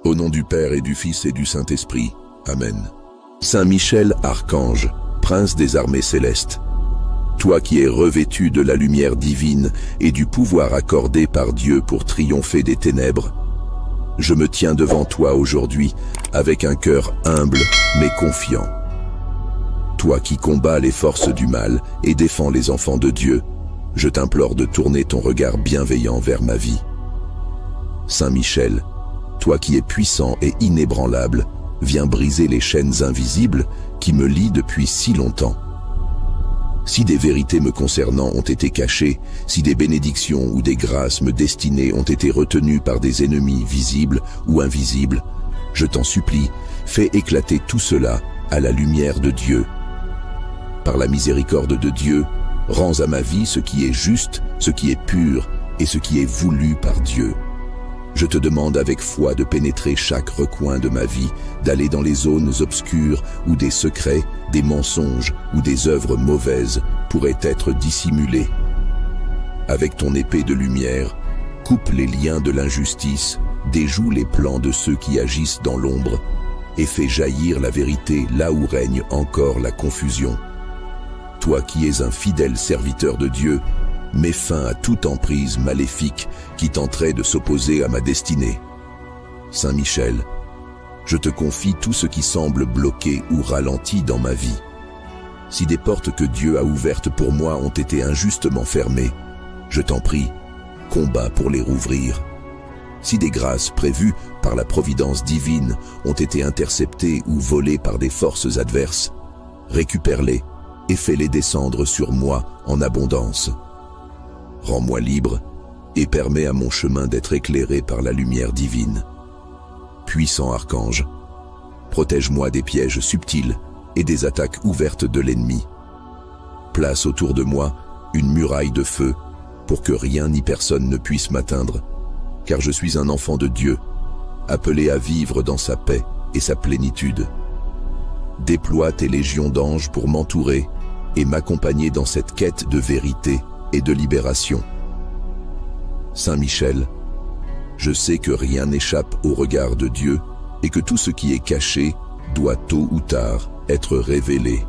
Au nom du Père et du Fils et du Saint-Esprit. Amen. Saint Michel, archange, prince des armées célestes, toi qui es revêtu de la lumière divine et du pouvoir accordé par Dieu pour triompher des ténèbres, je me tiens devant toi aujourd'hui avec un cœur humble mais confiant. Toi qui combats les forces du mal et défends les enfants de Dieu, je t'implore de tourner ton regard bienveillant vers ma vie. Saint Michel, toi qui es puissant et inébranlable, viens briser les chaînes invisibles qui me lient depuis si longtemps. Si des vérités me concernant ont été cachées, si des bénédictions ou des grâces me destinées ont été retenues par des ennemis visibles ou invisibles, je t'en supplie, fais éclater tout cela à la lumière de Dieu. Par la miséricorde de Dieu, rends à ma vie ce qui est juste, ce qui est pur et ce qui est voulu par Dieu. Je te demande avec foi de pénétrer chaque recoin de ma vie, d'aller dans les zones obscures où des secrets, des mensonges ou des œuvres mauvaises pourraient être dissimulés. Avec ton épée de lumière, coupe les liens de l'injustice, déjoue les plans de ceux qui agissent dans l'ombre et fais jaillir la vérité là où règne encore la confusion. Toi qui es un fidèle serviteur de Dieu, mets fin à toute emprise maléfique qui tenterait de s'opposer à ma destinée. Saint Michel, je te confie tout ce qui semble bloqué ou ralenti dans ma vie. Si des portes que Dieu a ouvertes pour moi ont été injustement fermées, je t'en prie, combats pour les rouvrir. Si des grâces prévues par la providence divine ont été interceptées ou volées par des forces adverses, récupère-les et fais-les descendre sur moi en abondance. Rends-moi libre et permets à mon chemin d'être éclairé par la lumière divine. Puissant archange, protège-moi des pièges subtils et des attaques ouvertes de l'ennemi. Place autour de moi une muraille de feu pour que rien ni personne ne puisse m'atteindre, car je suis un enfant de Dieu, appelé à vivre dans sa paix et sa plénitude. Déploie tes légions d'anges pour m'entourer et m'accompagner dans cette quête de vérité et de libération. Saint Michel, je sais que rien n'échappe au regard de Dieu et que tout ce qui est caché doit tôt ou tard être révélé.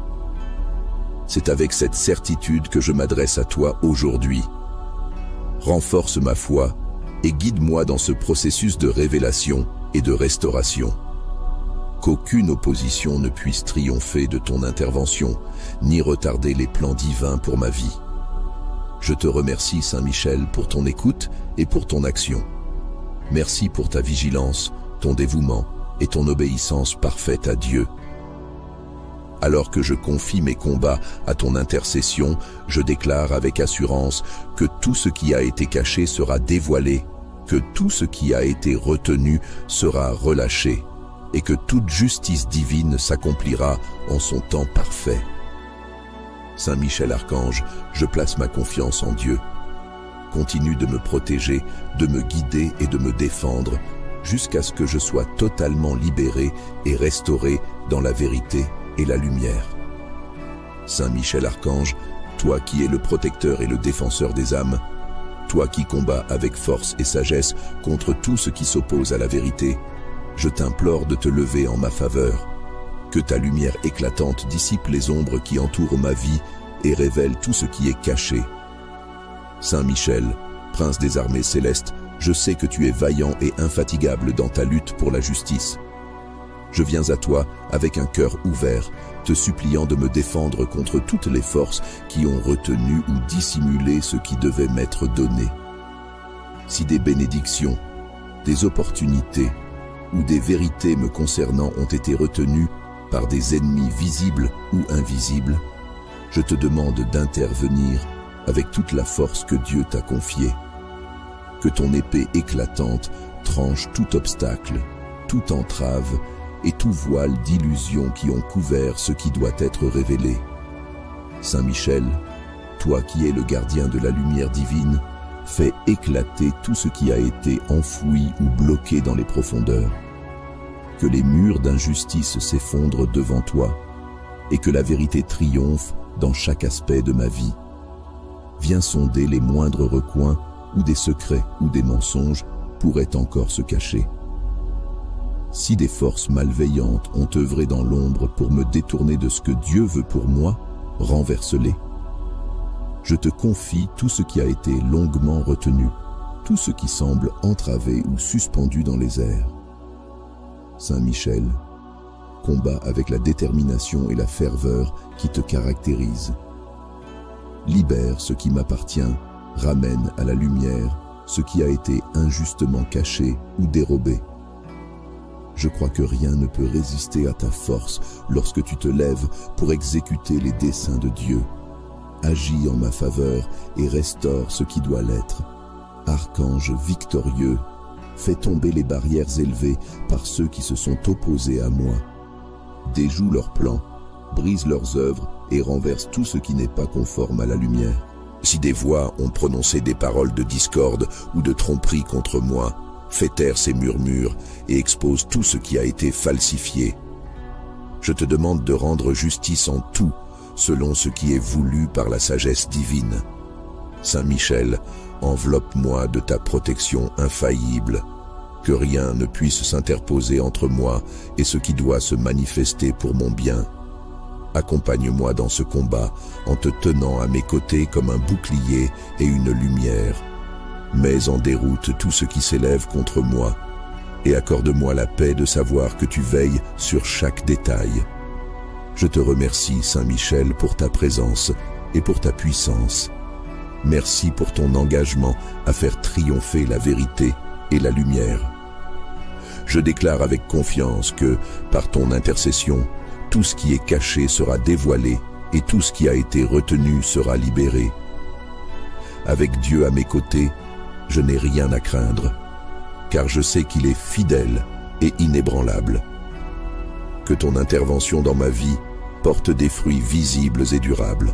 C'est avec cette certitude que je m'adresse à toi aujourd'hui. Renforce ma foi et guide-moi dans ce processus de révélation et de restauration. Qu'aucune opposition ne puisse triompher de ton intervention, ni retarder les plans divins pour ma vie. Je te remercie, Saint Michel, pour ton écoute et pour ton action. Merci pour ta vigilance, ton dévouement et ton obéissance parfaite à Dieu. Alors que je confie mes combats à ton intercession, je déclare avec assurance que tout ce qui a été caché sera dévoilé, que tout ce qui a été retenu sera relâché, et que toute justice divine s'accomplira en son temps parfait. Saint Michel Archange, je place ma confiance en Dieu. Continue de me protéger, de me guider et de me défendre, jusqu'à ce que je sois totalement libéré et restauré dans la vérité et la lumière. Saint Michel Archange, toi qui es le protecteur et le défenseur des âmes, toi qui combats avec force et sagesse contre tout ce qui s'oppose à la vérité, je t'implore de te lever en ma faveur. Que ta lumière éclatante dissipe les ombres qui entourent ma vie et révèle tout ce qui est caché. Saint Michel, prince des armées célestes, je sais que tu es vaillant et infatigable dans ta lutte pour la justice. Je viens à toi avec un cœur ouvert, te suppliant de me défendre contre toutes les forces qui ont retenu ou dissimulé ce qui devait m'être donné. Si des bénédictions, des opportunités ou des vérités me concernant ont été retenues par des ennemis visibles ou invisibles, je te demande d'intervenir avec toute la force que Dieu t'a confiée. Que ton épée éclatante tranche tout obstacle, toute entrave et tout voile d'illusions qui ont couvert ce qui doit être révélé. Saint Michel, toi qui es le gardien de la lumière divine, fais éclater tout ce qui a été enfoui ou bloqué dans les profondeurs. Que les murs d'injustice s'effondrent devant toi et que la vérité triomphe dans chaque aspect de ma vie. Viens sonder les moindres recoins où des secrets ou des mensonges pourraient encore se cacher. Si des forces malveillantes ont œuvré dans l'ombre pour me détourner de ce que Dieu veut pour moi, renverse-les. Je te confie tout ce qui a été longuement retenu, tout ce qui semble entravé ou suspendu dans les airs. Saint Michel, combat avec la détermination et la ferveur qui te caractérisent. Libère ce qui m'appartient, ramène à la lumière ce qui a été injustement caché ou dérobé. Je crois que rien ne peut résister à ta force lorsque tu te lèves pour exécuter les desseins de Dieu. Agis en ma faveur et restaure ce qui doit l'être. Archange victorieux, fais tomber les barrières élevées par ceux qui se sont opposés à moi. Déjoue leurs plans, brise leurs œuvres et renverse tout ce qui n'est pas conforme à la lumière. Si des voix ont prononcé des paroles de discorde ou de tromperie contre moi, fais taire ces murmures et expose tout ce qui a été falsifié. Je te demande de rendre justice en tout, selon ce qui est voulu par la sagesse divine. Saint Michel, enveloppe-moi de ta protection infaillible, que rien ne puisse s'interposer entre moi et ce qui doit se manifester pour mon bien. Accompagne-moi dans ce combat en te tenant à mes côtés comme un bouclier et une lumière. Mets en déroute tout ce qui s'élève contre moi et accorde-moi la paix de savoir que tu veilles sur chaque détail. Je te remercie, Saint Michel, pour ta présence et pour ta puissance. Merci pour ton engagement à faire triompher la vérité et la lumière. Je déclare avec confiance que, par ton intercession, tout ce qui est caché sera dévoilé et tout ce qui a été retenu sera libéré. Avec Dieu à mes côtés, je n'ai rien à craindre, car je sais qu'il est fidèle et inébranlable. Que ton intervention dans ma vie porte des fruits visibles et durables.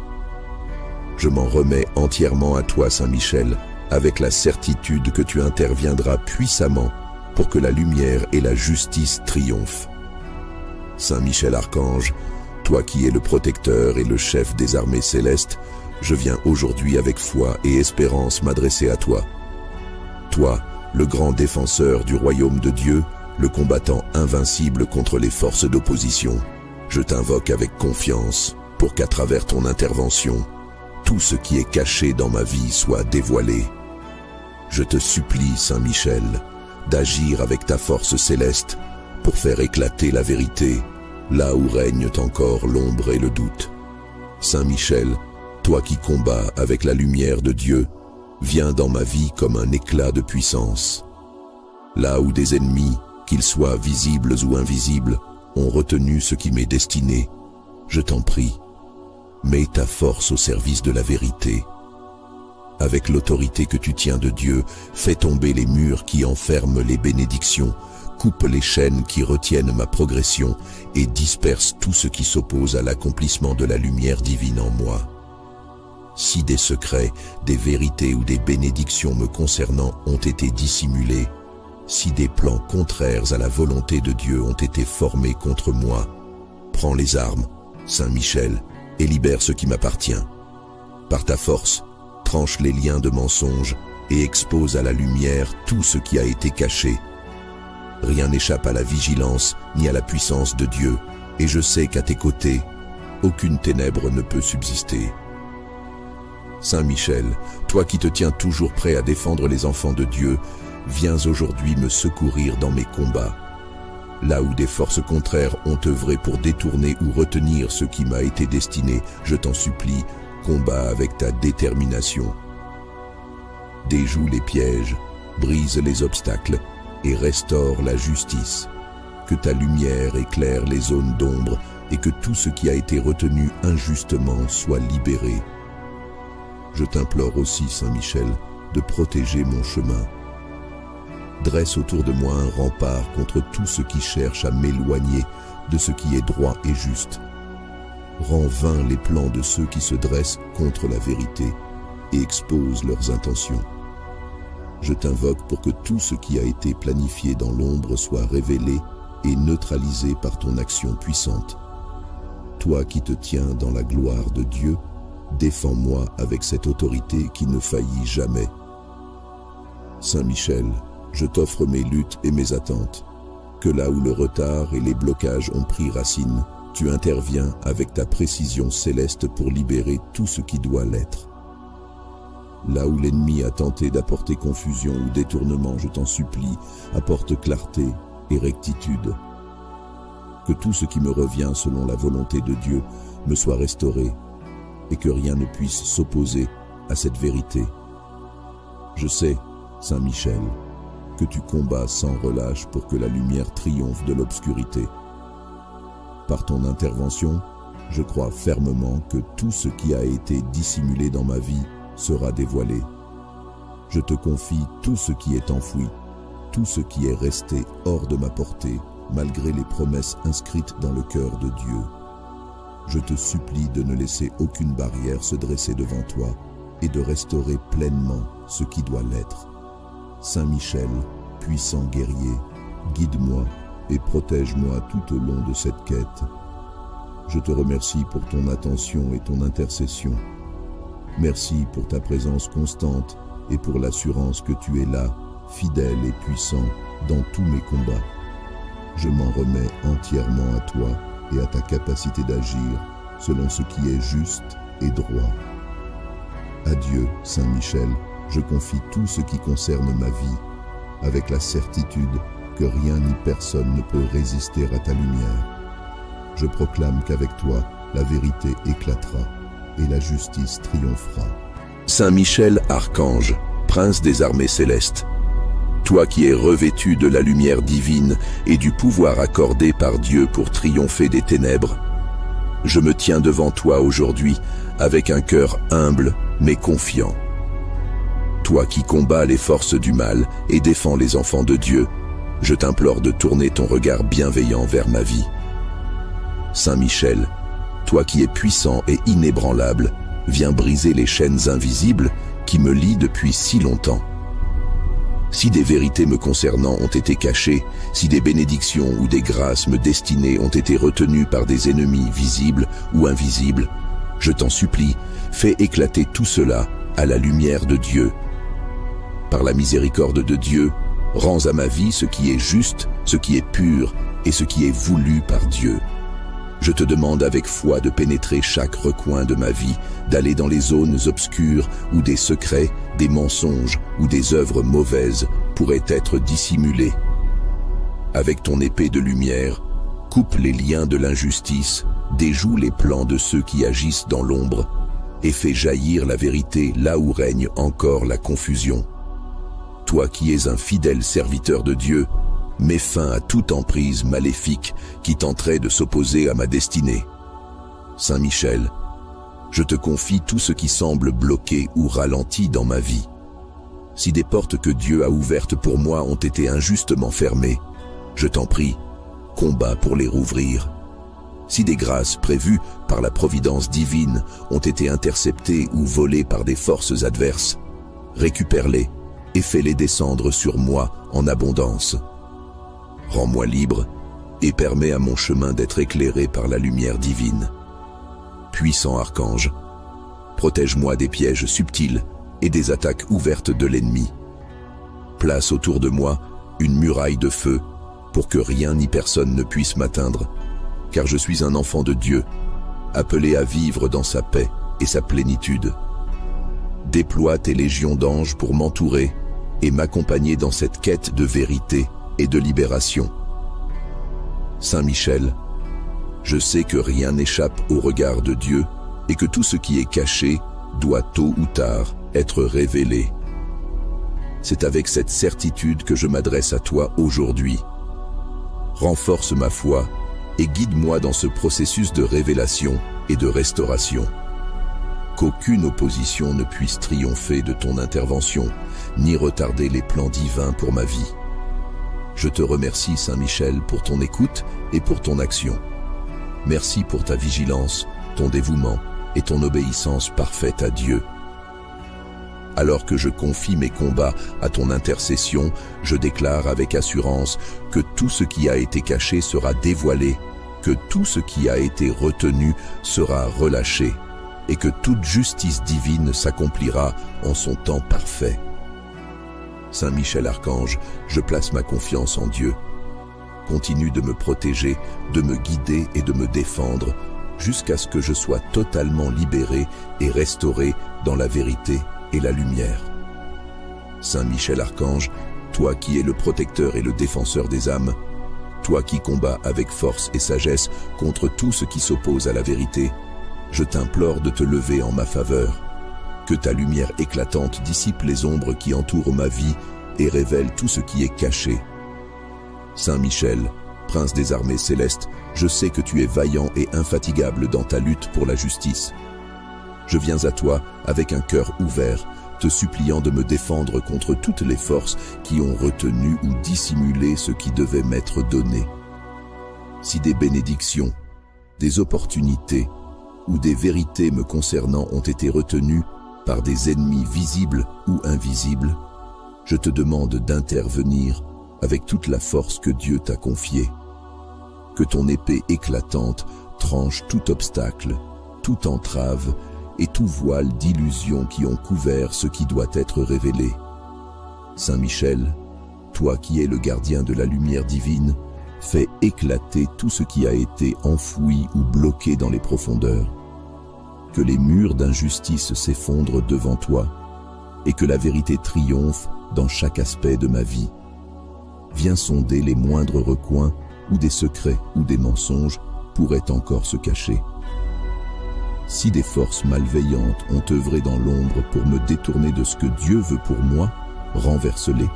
Je m'en remets entièrement à toi, Saint Michel, avec la certitude que tu interviendras puissamment pour que la lumière et la justice triomphent. Saint Michel Archange, toi qui es le protecteur et le chef des armées célestes, je viens aujourd'hui avec foi et espérance m'adresser à toi. Toi, le grand défenseur du royaume de Dieu, le combattant invincible contre les forces d'opposition, je t'invoque avec confiance pour qu'à travers ton intervention, tout ce qui est caché dans ma vie soit dévoilé. Je te supplie, Saint Michel, d'agir avec ta force céleste pour faire éclater la vérité, là où règnent encore l'ombre et le doute. Saint Michel, toi qui combats avec la lumière de Dieu, viens dans ma vie comme un éclat de puissance. Là où des ennemis, qu'ils soient visibles ou invisibles, ont retenu ce qui m'est destiné, je t'en prie, mets ta force au service de la vérité. Avec l'autorité que tu tiens de Dieu, fais tomber les murs qui enferment les bénédictions, coupe les chaînes qui retiennent ma progression et disperse tout ce qui s'oppose à l'accomplissement de la lumière divine en moi. Si des secrets, des vérités ou des bénédictions me concernant ont été dissimulés, si des plans contraires à la volonté de Dieu ont été formés contre moi, prends les armes, Saint Michel, et libère ce qui m'appartient. Par ta force, tranche les liens de mensonges et expose à la lumière tout ce qui a été caché. Rien n'échappe à la vigilance ni à la puissance de Dieu, et je sais qu'à tes côtés, aucune ténèbre ne peut subsister. Saint Michel, toi qui te tiens toujours prêt à défendre les enfants de Dieu, viens aujourd'hui me secourir dans mes combats. Là où des forces contraires ont œuvré pour détourner ou retenir ce qui m'a été destiné, je t'en supplie, combat avec ta détermination. Déjoue les pièges, brise les obstacles et restaure la justice. Que ta lumière éclaire les zones d'ombre et que tout ce qui a été retenu injustement soit libéré. Je t'implore aussi, Saint Michel, de protéger mon chemin. Dresse autour de moi un rempart contre tout ce qui cherche à m'éloigner de ce qui est droit et juste. Rends vains les plans de ceux qui se dressent contre la vérité et exposent leurs intentions. Je t'invoque pour que tout ce qui a été planifié dans l'ombre soit révélé et neutralisé par ton action puissante. Toi qui te tiens dans la gloire de Dieu, défends-moi avec cette autorité qui ne faillit jamais. Saint Michel, je t'offre mes luttes et mes attentes. que là où le retard et les blocages ont pris racine, tu interviens avec ta précision céleste pour libérer tout ce qui doit l'être. Là où l'ennemi a tenté d'apporter confusion ou détournement, je t'en supplie, apporte clarté et rectitude. Que tout ce qui me revient selon la volonté de Dieu me soit restauré et que rien ne puisse s'opposer à cette vérité. Je sais, Saint Michel, que tu combats sans relâche pour que la lumière triomphe de l'obscurité. Par ton intervention, je crois fermement que tout ce qui a été dissimulé dans ma vie sera dévoilé. Je te confie tout ce qui est enfoui, tout ce qui est resté hors de ma portée, malgré les promesses inscrites dans le cœur de Dieu. Je te supplie de ne laisser aucune barrière se dresser devant toi et de restaurer pleinement ce qui doit l'être. Saint Michel, puissant guerrier, guide-moi et protège-moi tout au long de cette quête. Je te remercie pour ton attention et ton intercession. Merci pour ta présence constante et pour l'assurance que tu es là, fidèle et puissant, dans tous mes combats. Je m'en remets entièrement à toi et à ta capacité d'agir selon ce qui est juste et droit. Adieu, Saint Michel, je confie tout ce qui concerne ma vie, avec la certitude que rien ni personne ne peut résister à ta lumière. Je proclame qu'avec toi, la vérité éclatera et la justice triomphera. Saint Michel, archange, prince des armées célestes, toi qui es revêtu de la lumière divine et du pouvoir accordé par Dieu pour triompher des ténèbres, je me tiens devant toi aujourd'hui avec un cœur humble mais confiant. Toi qui combats les forces du mal et défends les enfants de Dieu, je t'implore de tourner ton regard bienveillant vers ma vie. Saint Michel, toi qui es puissant et inébranlable, viens briser les chaînes invisibles qui me lient depuis si longtemps. Si des vérités me concernant ont été cachées, si des bénédictions ou des grâces me destinées ont été retenues par des ennemis visibles ou invisibles, je t'en supplie, fais éclater tout cela à la lumière de Dieu. Par la miséricorde de Dieu, rends à ma vie ce qui est juste, ce qui est pur et ce qui est voulu par Dieu. Je te demande avec foi de pénétrer chaque recoin de ma vie, d'aller dans les zones obscures où des secrets, des mensonges ou des œuvres mauvaises pourraient être dissimulés. Avec ton épée de lumière, coupe les liens de l'injustice, déjoue les plans de ceux qui agissent dans l'ombre et fais jaillir la vérité là où règne encore la confusion. Toi qui es un fidèle serviteur de Dieu, mets fin à toute emprise maléfique qui tenterait de s'opposer à ma destinée. Saint Michel, je te confie tout ce qui semble bloqué ou ralenti dans ma vie. Si des portes que Dieu a ouvertes pour moi ont été injustement fermées, je t'en prie, combats pour les rouvrir. Si des grâces prévues par la providence divine ont été interceptées ou volées par des forces adverses, récupère-les et fais-les descendre sur moi en abondance. Rends-moi libre et permets à mon chemin d'être éclairé par la lumière divine. Puissant archange, protège-moi des pièges subtils et des attaques ouvertes de l'ennemi. Place autour de moi une muraille de feu pour que rien ni personne ne puisse m'atteindre, car je suis un enfant de Dieu, appelé à vivre dans sa paix et sa plénitude. Déploie tes légions d'anges pour m'entourer et m'accompagner dans cette quête de vérité et de libération. Saint Michel, je sais que rien n'échappe au regard de Dieu et que tout ce qui est caché doit tôt ou tard être révélé. C'est avec cette certitude que je m'adresse à toi aujourd'hui. Renforce ma foi et guide-moi dans ce processus de révélation et de restauration. Qu'aucune opposition ne puisse triompher de ton intervention, ni retarder les plans divins pour ma vie. Je te remercie, Saint Michel, pour ton écoute et pour ton action. Merci pour ta vigilance, ton dévouement et ton obéissance parfaite à Dieu. Alors que je confie mes combats à ton intercession, je déclare avec assurance que tout ce qui a été caché sera dévoilé, que tout ce qui a été retenu sera relâché, et que toute justice divine s'accomplira en son temps parfait. Saint Michel Archange, je place ma confiance en Dieu. continue de me protéger, de me guider et de me défendre, jusqu'à ce que je sois totalement libéré et restauré dans la vérité et la lumière. Saint Michel Archange, toi qui es le protecteur et le défenseur des âmes, toi qui combats avec force et sagesse contre tout ce qui s'oppose à la vérité, je t'implore de te lever en ma faveur. Que ta lumière éclatante dissipe les ombres qui entourent ma vie et révèle tout ce qui est caché. Saint Michel, prince des armées célestes, je sais que tu es vaillant et infatigable dans ta lutte pour la justice. Je viens à toi avec un cœur ouvert, te suppliant de me défendre contre toutes les forces qui ont retenu ou dissimulé ce qui devait m'être donné. Si des bénédictions, des opportunités ou des vérités me concernant ont été retenues par des ennemis visibles ou invisibles, je te demande d'intervenir avec toute la force que Dieu t'a confiée. Que ton épée éclatante tranche tout obstacle, toute entrave et tout voile d'illusions qui ont couvert ce qui doit être révélé. Saint Michel, toi qui es le gardien de la lumière divine, fais éclater tout ce qui a été enfoui ou bloqué dans les profondeurs. Que les murs d'injustice s'effondrent devant toi et que la vérité triomphe dans chaque aspect de ma vie. Viens sonder les moindres recoins où des secrets ou des mensonges pourraient encore se cacher. Si des forces malveillantes ont œuvré dans l'ombre pour me détourner de ce que Dieu veut pour moi, renverse-les.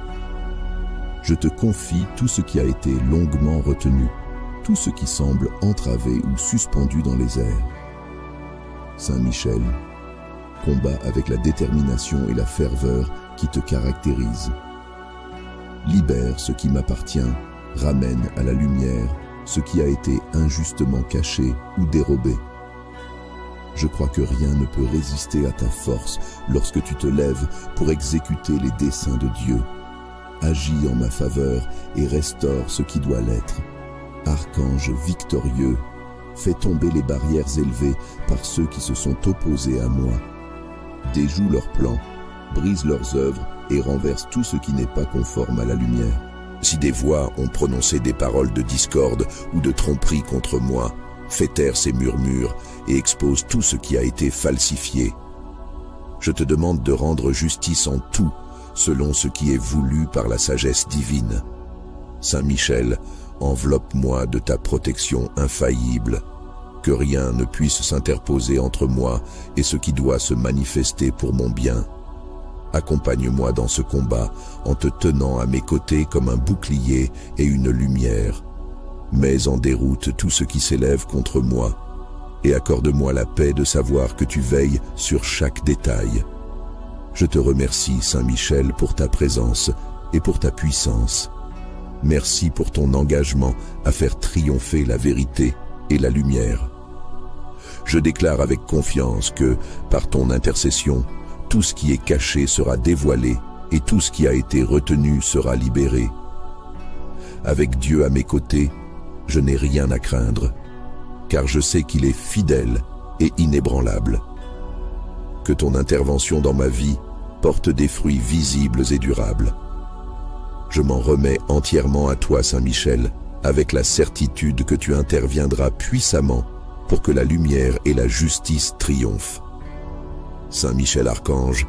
Je te confie tout ce qui a été longuement retenu, tout ce qui semble entravé ou suspendu dans les airs. Saint Michel, combat avec la détermination et la ferveur qui te caractérisent. Libère ce qui m'appartient, ramène à la lumière ce qui a été injustement caché ou dérobé. Je crois que rien ne peut résister à ta force lorsque tu te lèves pour exécuter les desseins de Dieu. Agis en ma faveur et restaure ce qui doit l'être. Archange victorieux, fais tomber les barrières élevées par ceux qui se sont opposés à moi. Déjoue leurs plans, brise leurs œuvres et renverse tout ce qui n'est pas conforme à la lumière. Si des voix ont prononcé des paroles de discorde ou de tromperie contre moi, fais taire ces murmures et expose tout ce qui a été falsifié. Je te demande de rendre justice en tout, selon ce qui est voulu par la sagesse divine. Saint Michel, enveloppe-moi de ta protection infaillible, que rien ne puisse s'interposer entre moi et ce qui doit se manifester pour mon bien. Accompagne-moi dans ce combat en te tenant à mes côtés comme un bouclier et une lumière. Mets en déroute tout ce qui s'élève contre moi et accorde-moi la paix de savoir que tu veilles sur chaque détail. Je te remercie, Saint Michel, pour ta présence et pour ta puissance. Merci pour ton engagement à faire triompher la vérité et la lumière. Je déclare avec confiance que, par ton intercession, tout ce qui est caché sera dévoilé et tout ce qui a été retenu sera libéré. Avec Dieu à mes côtés, je n'ai rien à craindre, car je sais qu'il est fidèle et inébranlable. Que ton intervention dans ma vie porte des fruits visibles et durables. Je m'en remets entièrement à toi, Saint Michel, avec la certitude que tu interviendras puissamment pour que la lumière et la justice triomphent. Saint Michel Archange,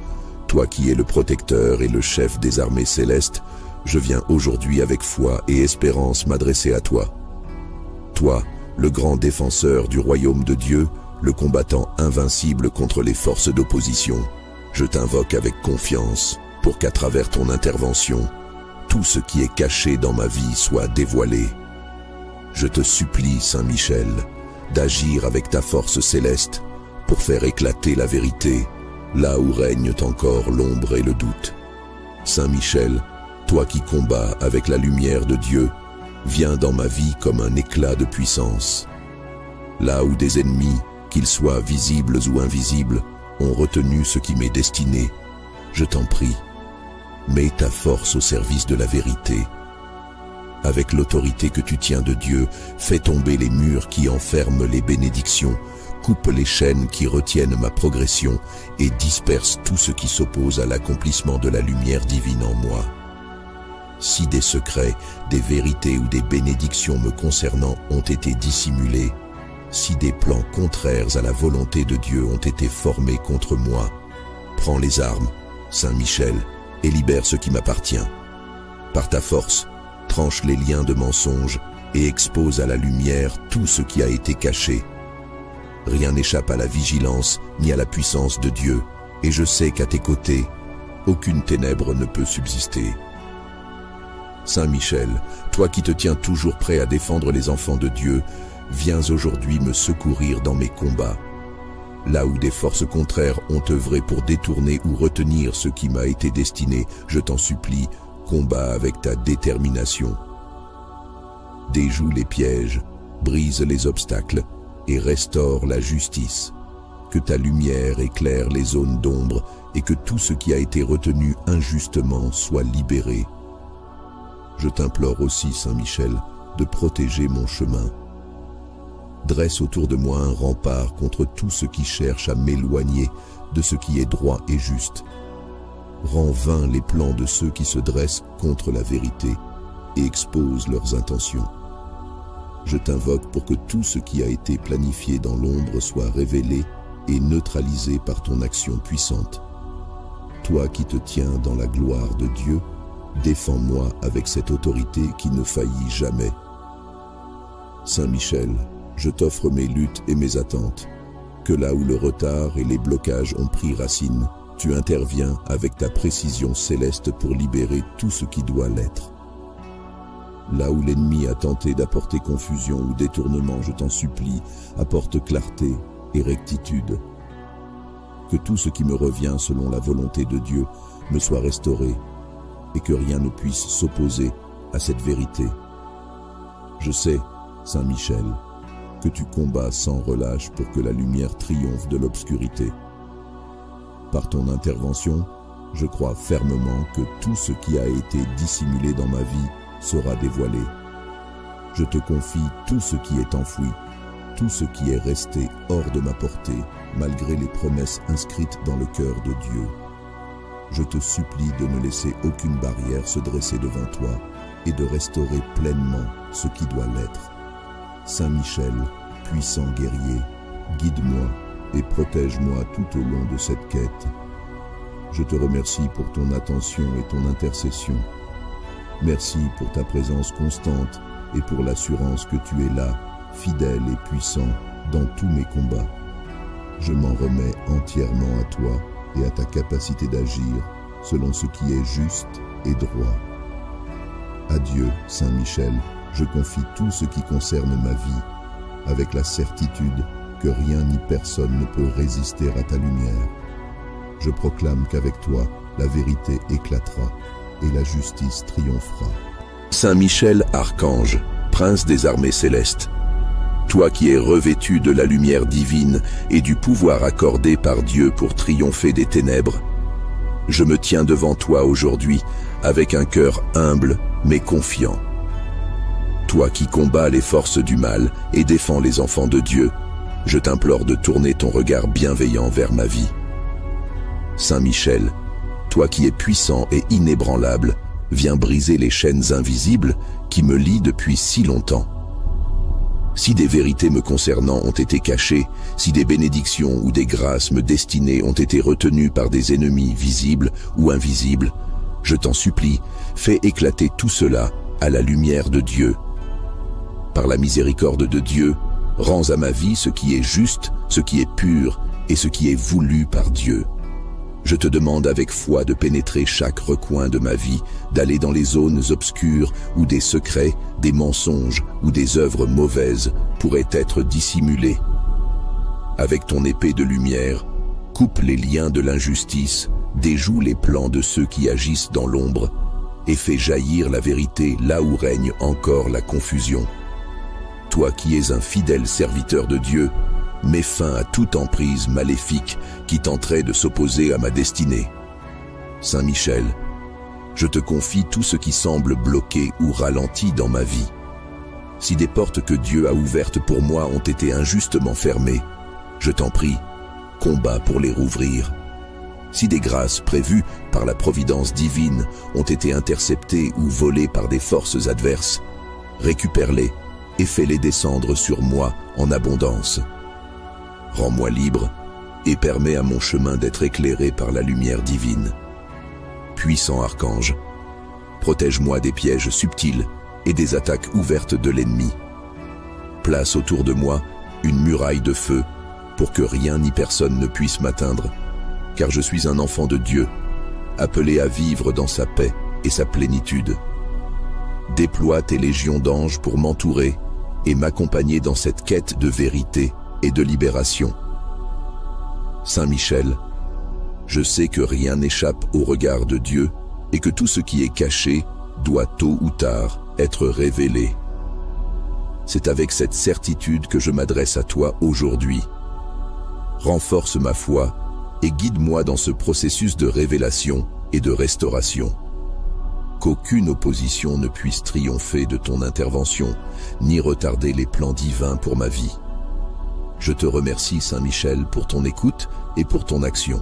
toi qui es le protecteur et le chef des armées célestes, je viens aujourd'hui avec foi et espérance m'adresser à toi. Toi, le grand défenseur du royaume de Dieu, le combattant invincible contre les forces d'opposition, je t'invoque avec confiance pour qu'à travers ton intervention, tout ce qui est caché dans ma vie soit dévoilé. Je te supplie, Saint Michel, d'agir avec ta force céleste pour faire éclater la vérité, là où règnent encore l'ombre et le doute. Saint Michel, toi qui combats avec la lumière de Dieu, viens dans ma vie comme un éclat de puissance. Là où des ennemis, qu'ils soient visibles ou invisibles, ont retenu ce qui m'est destiné, je t'en prie, mets ta force au service de la vérité. Avec l'autorité que tu tiens de Dieu, fais tomber les murs qui enferment les bénédictions, coupe les chaînes qui retiennent ma progression et disperse tout ce qui s'oppose à l'accomplissement de la lumière divine en moi. Si des secrets, des vérités ou des bénédictions me concernant ont été dissimulés, si des plans contraires à la volonté de Dieu ont été formés contre moi, prends les armes, Saint Michel, et libère ce qui m'appartient. Par ta force, tranche les liens de mensonge et expose à la lumière tout ce qui a été caché. Rien n'échappe à la vigilance ni à la puissance de Dieu, et je sais qu'à tes côtés, aucune ténèbre ne peut subsister. Saint Michel, toi qui te tiens toujours prêt à défendre les enfants de Dieu, viens aujourd'hui me secourir dans mes combats. Là où des forces contraires ont œuvré pour détourner ou retenir ce qui m'a été destiné, je t'en supplie, combat avec ta détermination. Déjoue les pièges, brise les obstacles et restaure la justice. Que ta lumière éclaire les zones d'ombre et que tout ce qui a été retenu injustement soit libéré. Je t'implore aussi, Saint Michel, de protéger mon chemin. Dresse autour de moi un rempart contre tout ce qui cherche à m'éloigner de ce qui est droit et juste. Rends vains les plans de ceux qui se dressent contre la vérité et exposent leurs intentions. Je t'invoque pour que tout ce qui a été planifié dans l'ombre soit révélé et neutralisé par ton action puissante. Toi qui te tiens dans la gloire de Dieu, défends-moi avec cette autorité qui ne faillit jamais. Saint Michel, je t'offre mes luttes et mes attentes. Que là où le retard et les blocages ont pris racine, tu interviens avec ta précision céleste pour libérer tout ce qui doit l'être. Là où l'ennemi a tenté d'apporter confusion ou détournement, je t'en supplie, apporte clarté et rectitude. Que tout ce qui me revient selon la volonté de Dieu me soit restauré et que rien ne puisse s'opposer à cette vérité. Je sais, Saint Michel, que tu combats sans relâche pour que la lumière triomphe de l'obscurité. Par ton intervention, je crois fermement que tout ce qui a été dissimulé dans ma vie sera dévoilé. Je te confie tout ce qui est enfoui, tout ce qui est resté hors de ma portée, malgré les promesses inscrites dans le cœur de Dieu. Je te supplie de ne laisser aucune barrière se dresser devant toi et de restaurer pleinement ce qui doit l'être. Saint Michel, puissant guerrier, guide-moi et protège-moi tout au long de cette quête. Je te remercie pour ton attention et ton intercession. Merci pour ta présence constante et pour l'assurance que tu es là, fidèle et puissant, dans tous mes combats. Je m'en remets entièrement à toi et à ta capacité d'agir selon ce qui est juste et droit. Adieu, Saint Michel, je confie tout ce qui concerne ma vie, avec la certitude que rien ni personne ne peut résister à ta lumière. Je proclame qu'avec toi, la vérité éclatera et la justice triomphera. Saint Michel, archange, prince des armées célestes, toi qui es revêtu de la lumière divine et du pouvoir accordé par Dieu pour triompher des ténèbres, je me tiens devant toi aujourd'hui avec un cœur humble mais confiant. Toi qui combats les forces du mal et défends les enfants de Dieu, je t'implore de tourner ton regard bienveillant vers ma vie. Saint Michel, toi qui es puissant et inébranlable, viens briser les chaînes invisibles qui me lient depuis si longtemps. Si des vérités me concernant ont été cachées, si des bénédictions ou des grâces me destinées ont été retenues par des ennemis visibles ou invisibles, je t'en supplie, fais éclater tout cela à la lumière de Dieu. Par la miséricorde de Dieu, rends à ma vie ce qui est juste, ce qui est pur et ce qui est voulu par Dieu. Je te demande avec foi de pénétrer chaque recoin de ma vie, d'aller dans les zones obscures où des secrets, des mensonges ou des œuvres mauvaises pourraient être dissimulés. Avec ton épée de lumière, coupe les liens de l'injustice, déjoue les plans de ceux qui agissent dans l'ombre et fais jaillir la vérité là où règne encore la confusion. Toi qui es un fidèle serviteur de Dieu, mets fin à toute emprise maléfique qui tenterait de s'opposer à ma destinée. Saint Michel, je te confie tout ce qui semble bloqué ou ralenti dans ma vie. Si des portes que Dieu a ouvertes pour moi ont été injustement fermées, je t'en prie, combat pour les rouvrir. Si des grâces prévues par la providence divine ont été interceptées ou volées par des forces adverses, récupère-les et fais-les descendre sur moi en abondance. Rends-moi libre et permets à mon chemin d'être éclairé par la lumière divine. Puissant archange, protège-moi des pièges subtils et des attaques ouvertes de l'ennemi. Place autour de moi une muraille de feu pour que rien ni personne ne puisse m'atteindre, car je suis un enfant de Dieu, appelé à vivre dans sa paix et sa plénitude. Déploie tes légions d'anges pour m'entourer et m'accompagner dans cette quête de vérité et de libération. Saint Michel, je sais que rien n'échappe au regard de Dieu et que tout ce qui est caché doit tôt ou tard être révélé. C'est avec cette certitude que je m'adresse à toi aujourd'hui. Renforce ma foi et guide-moi dans ce processus de révélation et de restauration. Qu'aucune opposition ne puisse triompher de ton intervention, ni retarder les plans divins pour ma vie. Je te remercie, Saint Michel, pour ton écoute et pour ton action.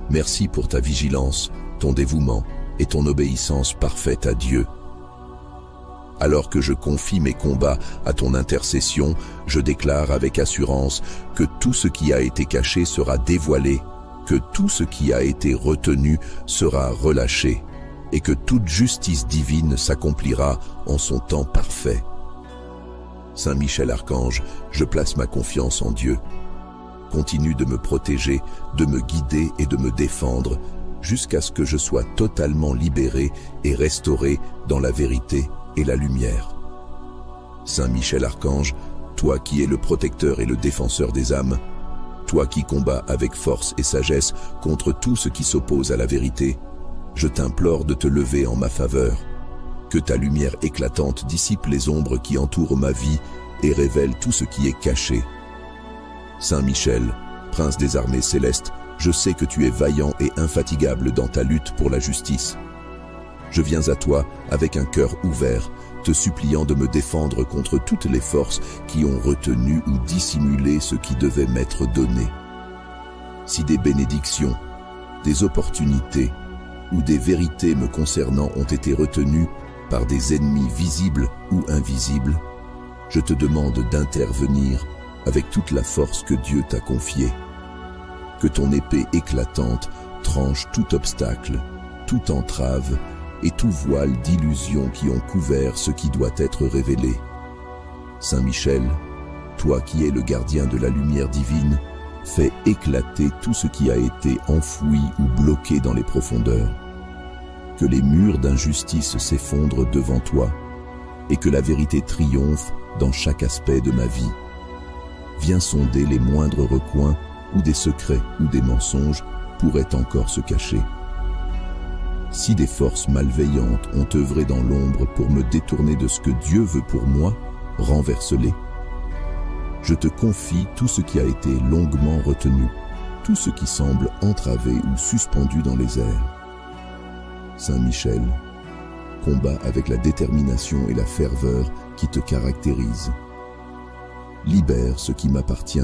Merci pour ta vigilance, ton dévouement et ton obéissance parfaite à Dieu. Alors que je confie mes combats à ton intercession, je déclare avec assurance que tout ce qui a été caché sera dévoilé, que tout ce qui a été retenu sera relâché, et que toute justice divine s'accomplira en son temps parfait. Saint Michel Archange, je place ma confiance en Dieu. Continue de me protéger, de me guider et de me défendre, jusqu'à ce que je sois totalement libéré et restauré dans la vérité et la lumière. Saint Michel Archange, toi qui es le protecteur et le défenseur des âmes, toi qui combats avec force et sagesse contre tout ce qui s'oppose à la vérité, je t'implore de te lever en ma faveur. Que ta lumière éclatante dissipe les ombres qui entourent ma vie et révèle tout ce qui est caché. Saint Michel, prince des armées célestes, je sais que tu es vaillant et infatigable dans ta lutte pour la justice. Je viens à toi avec un cœur ouvert, te suppliant de me défendre contre toutes les forces qui ont retenu ou dissimulé ce qui devait m'être donné. Si des bénédictions, des opportunités ou des vérités me concernant ont été retenues par des ennemis visibles ou invisibles, je te demande d'intervenir avec toute la force que Dieu t'a confiée. Que ton épée éclatante tranche tout obstacle, toute entrave et tout voile d'illusions qui ont couvert ce qui doit être révélé. Saint Michel, toi qui es le gardien de la lumière divine, fais éclater tout ce qui a été enfoui ou bloqué dans les profondeurs. Que les murs d'injustice s'effondrent devant toi et que la vérité triomphe dans chaque aspect de ma vie. Viens sonder les moindres recoins où des secrets ou des mensonges pourraient encore se cacher. Si des forces malveillantes ont œuvré dans l'ombre pour me détourner de ce que Dieu veut pour moi, renverse-les. Je te confie tout ce qui a été longuement retenu, tout ce qui semble entravé ou suspendu dans les airs. Saint Michel, combat avec la détermination et la ferveur qui te caractérisent. Libère ce qui m'appartient,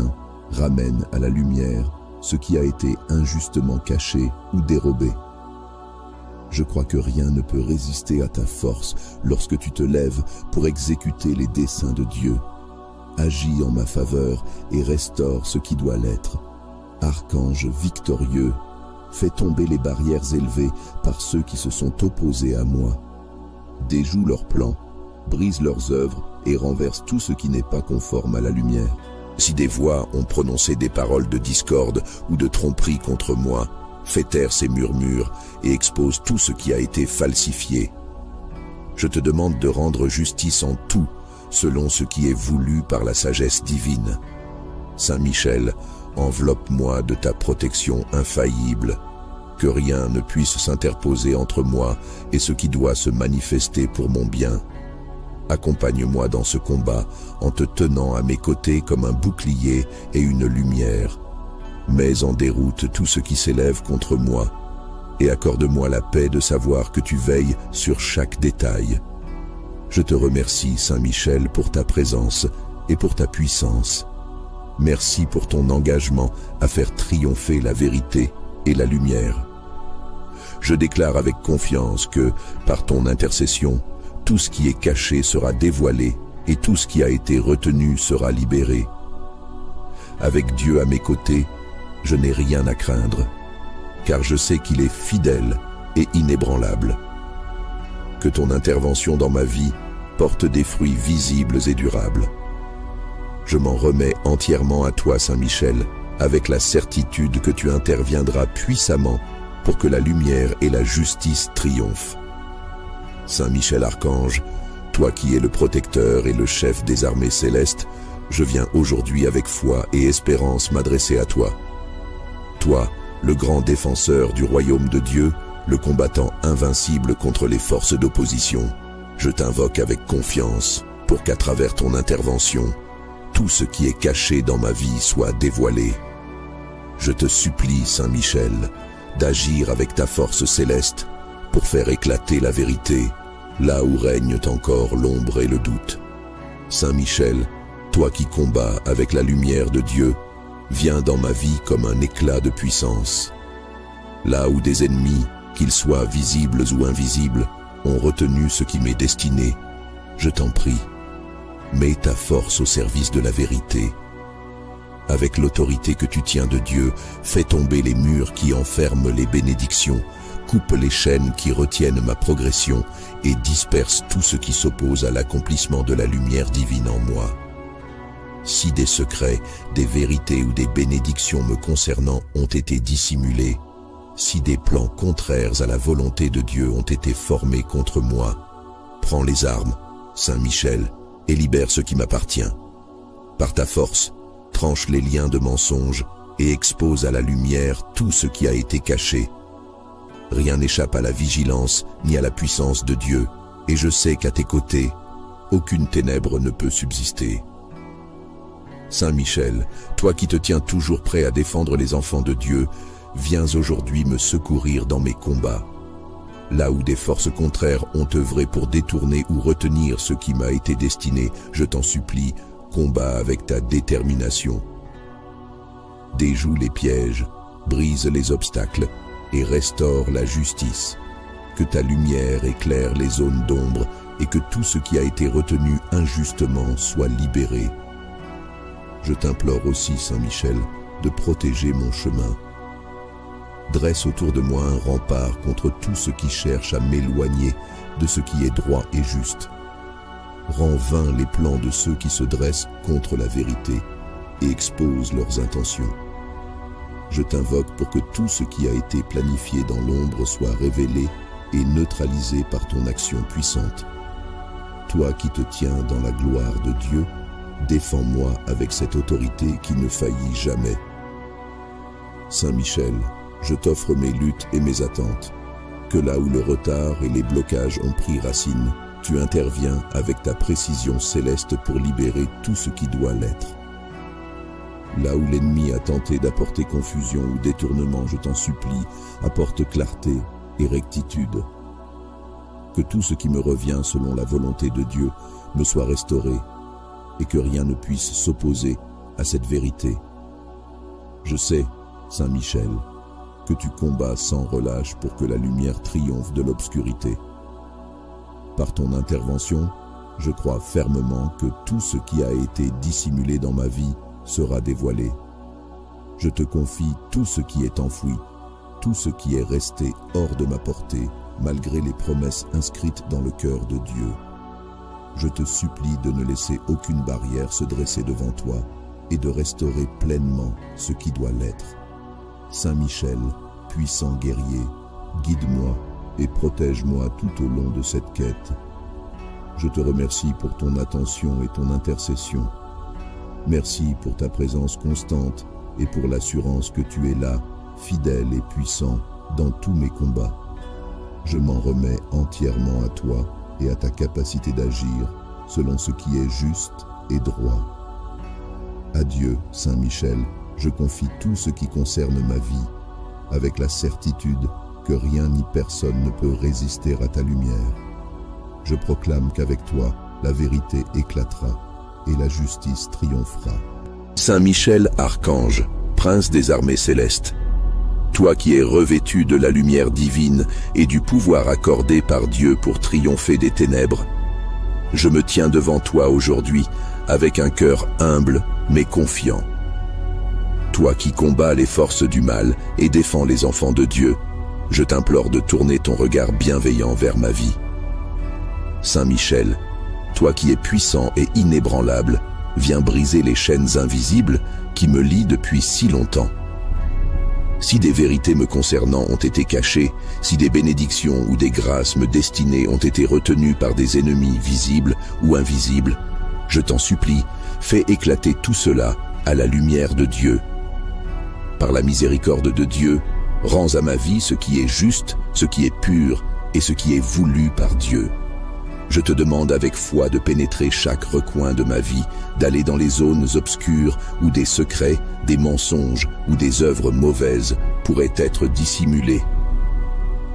ramène à la lumière ce qui a été injustement caché ou dérobé. Je crois que rien ne peut résister à ta force lorsque tu te lèves pour exécuter les desseins de Dieu. Agis en ma faveur et restaure ce qui doit l'être. Archange victorieux, fais tomber les barrières élevées par ceux qui se sont opposés à moi. Déjoue leurs plans, brise leurs œuvres et renverse tout ce qui n'est pas conforme à la lumière. Si des voix ont prononcé des paroles de discorde ou de tromperie contre moi, fais taire ces murmures et expose tout ce qui a été falsifié. Je te demande de rendre justice en tout, selon ce qui est voulu par la sagesse divine. Saint Michel, enveloppe-moi de ta protection infaillible, que rien ne puisse s'interposer entre moi et ce qui doit se manifester pour mon bien. Accompagne-moi dans ce combat en te tenant à mes côtés comme un bouclier et une lumière. Mets en déroute tout ce qui s'élève contre moi et accorde-moi la paix de savoir que tu veilles sur chaque détail. Je te remercie, Saint Michel, pour ta présence et pour ta puissance. Merci pour ton engagement à faire triompher la vérité et la lumière. Je déclare avec confiance que, par ton intercession, tout ce qui est caché sera dévoilé et tout ce qui a été retenu sera libéré. Avec Dieu à mes côtés, je n'ai rien à craindre, car je sais qu'il est fidèle et inébranlable. Que ton intervention dans ma vie porte des fruits visibles et durables. Je m'en remets entièrement à toi, Saint Michel, avec la certitude que tu interviendras puissamment pour que la lumière et la justice triomphent. Saint Michel Archange, toi qui es le protecteur et le chef des armées célestes, je viens aujourd'hui avec foi et espérance m'adresser à toi. Toi, le grand défenseur du royaume de Dieu, le combattant invincible contre les forces d'opposition, je t'invoque avec confiance pour qu'à travers ton intervention, tout ce qui est caché dans ma vie soit dévoilé. Je te supplie, Saint Michel, d'agir avec ta force céleste pour faire éclater la vérité, là où règnent encore l'ombre et le doute. Saint Michel, toi qui combats avec la lumière de Dieu, viens dans ma vie comme un éclat de puissance. Là où des ennemis, qu'ils soient visibles ou invisibles, ont retenu ce qui m'est destiné, je t'en prie, mets ta force au service de la vérité. Avec l'autorité que tu tiens de Dieu, fais tomber les murs qui enferment les bénédictions, coupe les chaînes qui retiennent ma progression et disperse tout ce qui s'oppose à l'accomplissement de la lumière divine en moi. Si des secrets, des vérités ou des bénédictions me concernant ont été dissimulés, si des plans contraires à la volonté de Dieu ont été formés contre moi, prends les armes, Saint Michel, et libère ce qui m'appartient. Par ta force, tranche les liens de mensonges et expose à la lumière tout ce qui a été caché. Rien n'échappe à la vigilance ni à la puissance de Dieu, et je sais qu'à tes côtés, aucune ténèbre ne peut subsister. Saint Michel, toi qui te tiens toujours prêt à défendre les enfants de Dieu, viens aujourd'hui me secourir dans mes combats. Là où des forces contraires ont œuvré pour détourner ou retenir ce qui m'a été destiné, je t'en supplie, combat avec ta détermination. Déjoue les pièges, brise les obstacles et restaure la justice. Que ta lumière éclaire les zones d'ombre et que tout ce qui a été retenu injustement soit libéré. Je t'implore aussi, Saint Michel, de protéger mon chemin. Dresse autour de moi un rempart contre tout ce qui cherche à m'éloigner de ce qui est droit et juste. Rends vains les plans de ceux qui se dressent contre la vérité et exposent leurs intentions. Je t'invoque pour que tout ce qui a été planifié dans l'ombre soit révélé et neutralisé par ton action puissante. Toi qui te tiens dans la gloire de Dieu, défends-moi avec cette autorité qui ne faillit jamais. Saint Michel, je t'offre mes luttes et mes attentes. Que là où le retard et les blocages ont pris racine, tu interviens avec ta précision céleste pour libérer tout ce qui doit l'être. Là où l'ennemi a tenté d'apporter confusion ou détournement, je t'en supplie, apporte clarté et rectitude. Que tout ce qui me revient selon la volonté de Dieu me soit restauré et que rien ne puisse s'opposer à cette vérité. Je sais, Saint Michel, que tu combats sans relâche pour que la lumière triomphe de l'obscurité. Par ton intervention, je crois fermement que tout ce qui a été dissimulé dans ma vie sera dévoilé. Je te confie tout ce qui est enfoui, tout ce qui est resté hors de ma portée, malgré les promesses inscrites dans le cœur de Dieu. Je te supplie de ne laisser aucune barrière se dresser devant toi et de restaurer pleinement ce qui doit l'être. Saint Michel, puissant guerrier, guide-moi et protège-moi tout au long de cette quête. Je te remercie pour ton attention et ton intercession. Merci pour ta présence constante et pour l'assurance que tu es là, fidèle et puissant, dans tous mes combats. Je m'en remets entièrement à toi et à ta capacité d'agir selon ce qui est juste et droit. Adieu, Saint Michel, je confie tout ce qui concerne ma vie, avec la certitude que rien ni personne ne peut résister à ta lumière. Je proclame qu'avec toi, la vérité éclatera et la justice triomphera. Saint Michel Archange, prince des armées célestes, toi qui es revêtu de la lumière divine et du pouvoir accordé par Dieu pour triompher des ténèbres, je me tiens devant toi aujourd'hui avec un cœur humble mais confiant. Toi qui combats les forces du mal et défends les enfants de Dieu, je t'implore de tourner ton regard bienveillant vers ma vie. Saint Michel, toi qui es puissant et inébranlable, viens briser les chaînes invisibles qui me lient depuis si longtemps. Si des vérités me concernant ont été cachées, si des bénédictions ou des grâces me destinées ont été retenues par des ennemis visibles ou invisibles, je t'en supplie, fais éclater tout cela à la lumière de Dieu. Par la miséricorde de Dieu, rends à ma vie ce qui est juste, ce qui est pur et ce qui est voulu par Dieu. Je te demande avec foi de pénétrer chaque recoin de ma vie, d'aller dans les zones obscures où des secrets, des mensonges ou des œuvres mauvaises pourraient être dissimulés.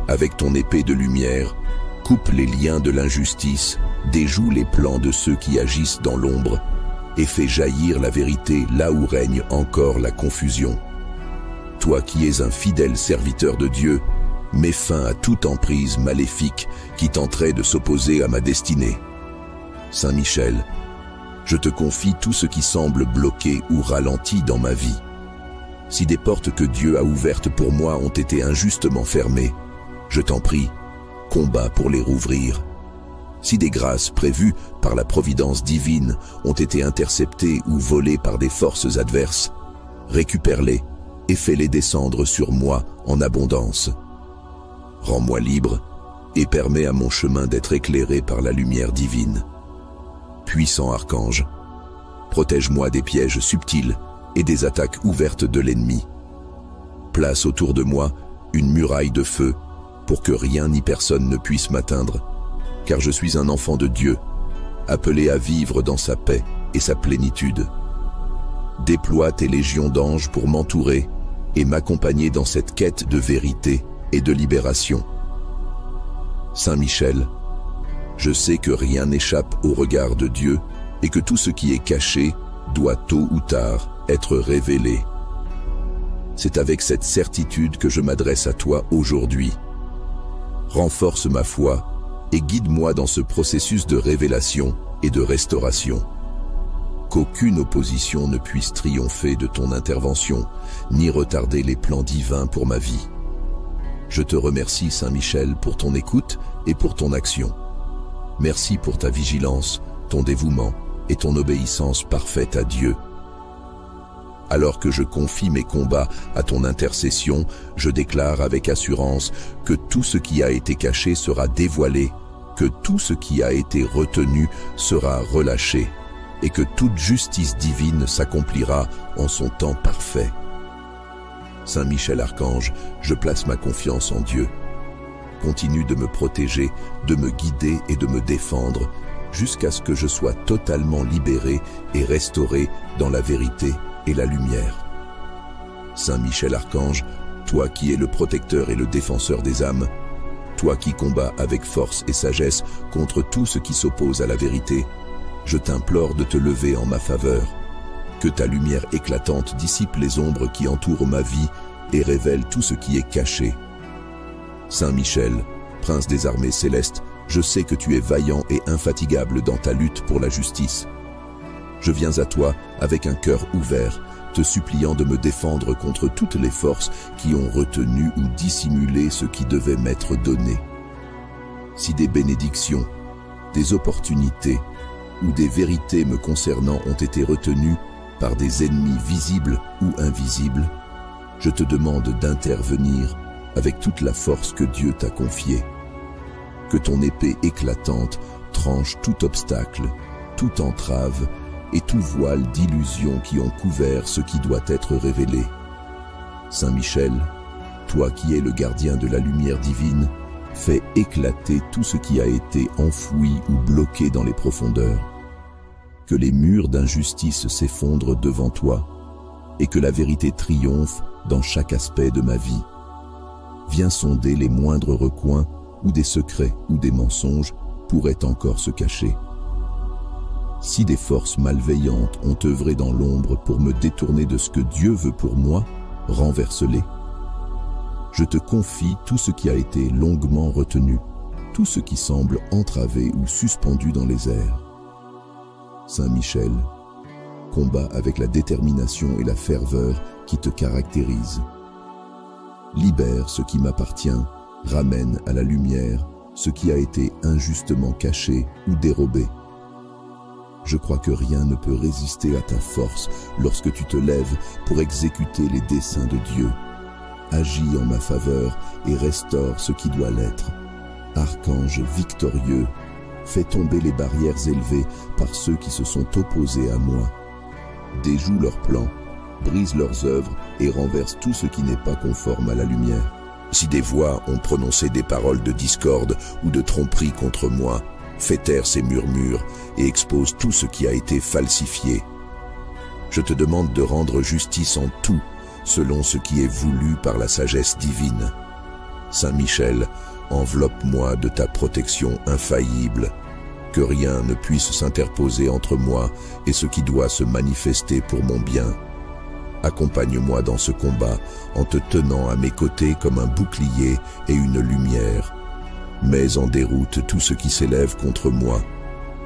Avec ton épée de lumière, coupe les liens de l'injustice, déjoue les plans de ceux qui agissent dans l'ombre et fais jaillir la vérité là où règne encore la confusion. Toi qui es un fidèle serviteur de Dieu, mets fin à toute emprise maléfique qui tenterait de s'opposer à ma destinée. Saint Michel, je te confie tout ce qui semble bloqué ou ralenti dans ma vie. Si des portes que Dieu a ouvertes pour moi ont été injustement fermées, je t'en prie, combats pour les rouvrir. Si des grâces prévues par la providence divine ont été interceptées ou volées par des forces adverses, récupère-les et fais-les descendre sur moi en abondance. Rends-moi libre et permets à mon chemin d'être éclairé par la lumière divine. Puissant archange, protège-moi des pièges subtils et des attaques ouvertes de l'ennemi. Place autour de moi une muraille de feu pour que rien ni personne ne puisse m'atteindre, car je suis un enfant de Dieu, appelé à vivre dans sa paix et sa plénitude. Déploie tes légions d'anges pour m'entourer et m'accompagner dans cette quête de vérité et de libération. Saint Michel, je sais que rien n'échappe au regard de Dieu et que tout ce qui est caché doit tôt ou tard être révélé. C'est avec cette certitude que je m'adresse à toi aujourd'hui. Renforce ma foi et guide-moi dans ce processus de révélation et de restauration. Qu'aucune opposition ne puisse triompher de ton intervention, ni retarder les plans divins pour ma vie. Je te remercie, Saint Michel, pour ton écoute et pour ton action. Merci pour ta vigilance, ton dévouement et ton obéissance parfaite à Dieu. Alors que je confie mes combats à ton intercession, je déclare avec assurance que tout ce qui a été caché sera dévoilé, que tout ce qui a été retenu sera relâché, et que toute justice divine s'accomplira en son temps parfait. Saint Michel Archange, je place ma confiance en Dieu. Continue de me protéger, de me guider et de me défendre jusqu'à ce que je sois totalement libéré et restauré dans la vérité et la lumière. Saint Michel Archange, toi qui es le protecteur et le défenseur des âmes, toi qui combats avec force et sagesse contre tout ce qui s'oppose à la vérité, je t'implore de te lever en ma faveur. Que ta lumière éclatante dissipe les ombres qui entourent ma vie et révèle tout ce qui est caché. Saint Michel, prince des armées célestes, je sais que tu es vaillant et infatigable dans ta lutte pour la justice. Je viens à toi avec un cœur ouvert, te suppliant de me défendre contre toutes les forces qui ont retenu ou dissimulé ce qui devait m'être donné. Si des bénédictions, des opportunités ou des vérités me concernant ont été retenues par des ennemis visibles ou invisibles, je te demande d'intervenir avec toute la force que Dieu t'a confiée. Que ton épée éclatante tranche tout obstacle, toute entrave et tout voile d'illusions qui ont couvert ce qui doit être révélé. Saint Michel, toi qui es le gardien de la lumière divine, fais éclater tout ce qui a été enfoui ou bloqué dans les profondeurs. Que les murs d'injustice s'effondrent devant toi et que la vérité triomphe dans chaque aspect de ma vie. Viens sonder les moindres recoins où des secrets ou des mensonges pourraient encore se cacher. Si des forces malveillantes ont œuvré dans l'ombre pour me détourner de ce que Dieu veut pour moi, renverse-les. Je te confie tout ce qui a été longuement retenu, tout ce qui semble entravé ou suspendu dans les airs. Saint Michel, combat avec la détermination et la ferveur qui te caractérisent. Libère ce qui m'appartient, ramène à la lumière ce qui a été injustement caché ou dérobé. Je crois que rien ne peut résister à ta force lorsque tu te lèves pour exécuter les desseins de Dieu. Agis en ma faveur et restaure ce qui doit l'être. Archange victorieux, fais tomber les barrières élevées par ceux qui se sont opposés à moi. Déjoue leurs plans, brise leurs œuvres et renverse tout ce qui n'est pas conforme à la lumière. Si des voix ont prononcé des paroles de discorde ou de tromperie contre moi, fais taire ces murmures et expose tout ce qui a été falsifié. Je te demande de rendre justice en tout, selon ce qui est voulu par la sagesse divine. Saint Michel, enveloppe-moi de ta protection infaillible, que rien ne puisse s'interposer entre moi et ce qui doit se manifester pour mon bien. Accompagne-moi dans ce combat en te tenant à mes côtés comme un bouclier et une lumière. Mets en déroute tout ce qui s'élève contre moi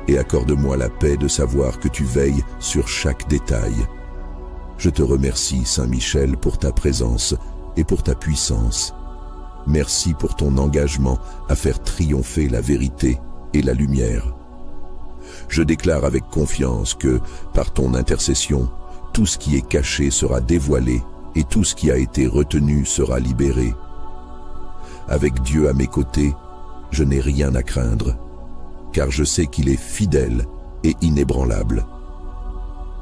et accorde-moi la paix de savoir que tu veilles sur chaque détail. Je te remercie, Saint Michel, pour ta présence et pour ta puissance. Merci pour ton engagement à faire triompher la vérité et la lumière. Je déclare avec confiance que, par ton intercession, tout ce qui est caché sera dévoilé et tout ce qui a été retenu sera libéré. Avec Dieu à mes côtés, je n'ai rien à craindre, car je sais qu'il est fidèle et inébranlable.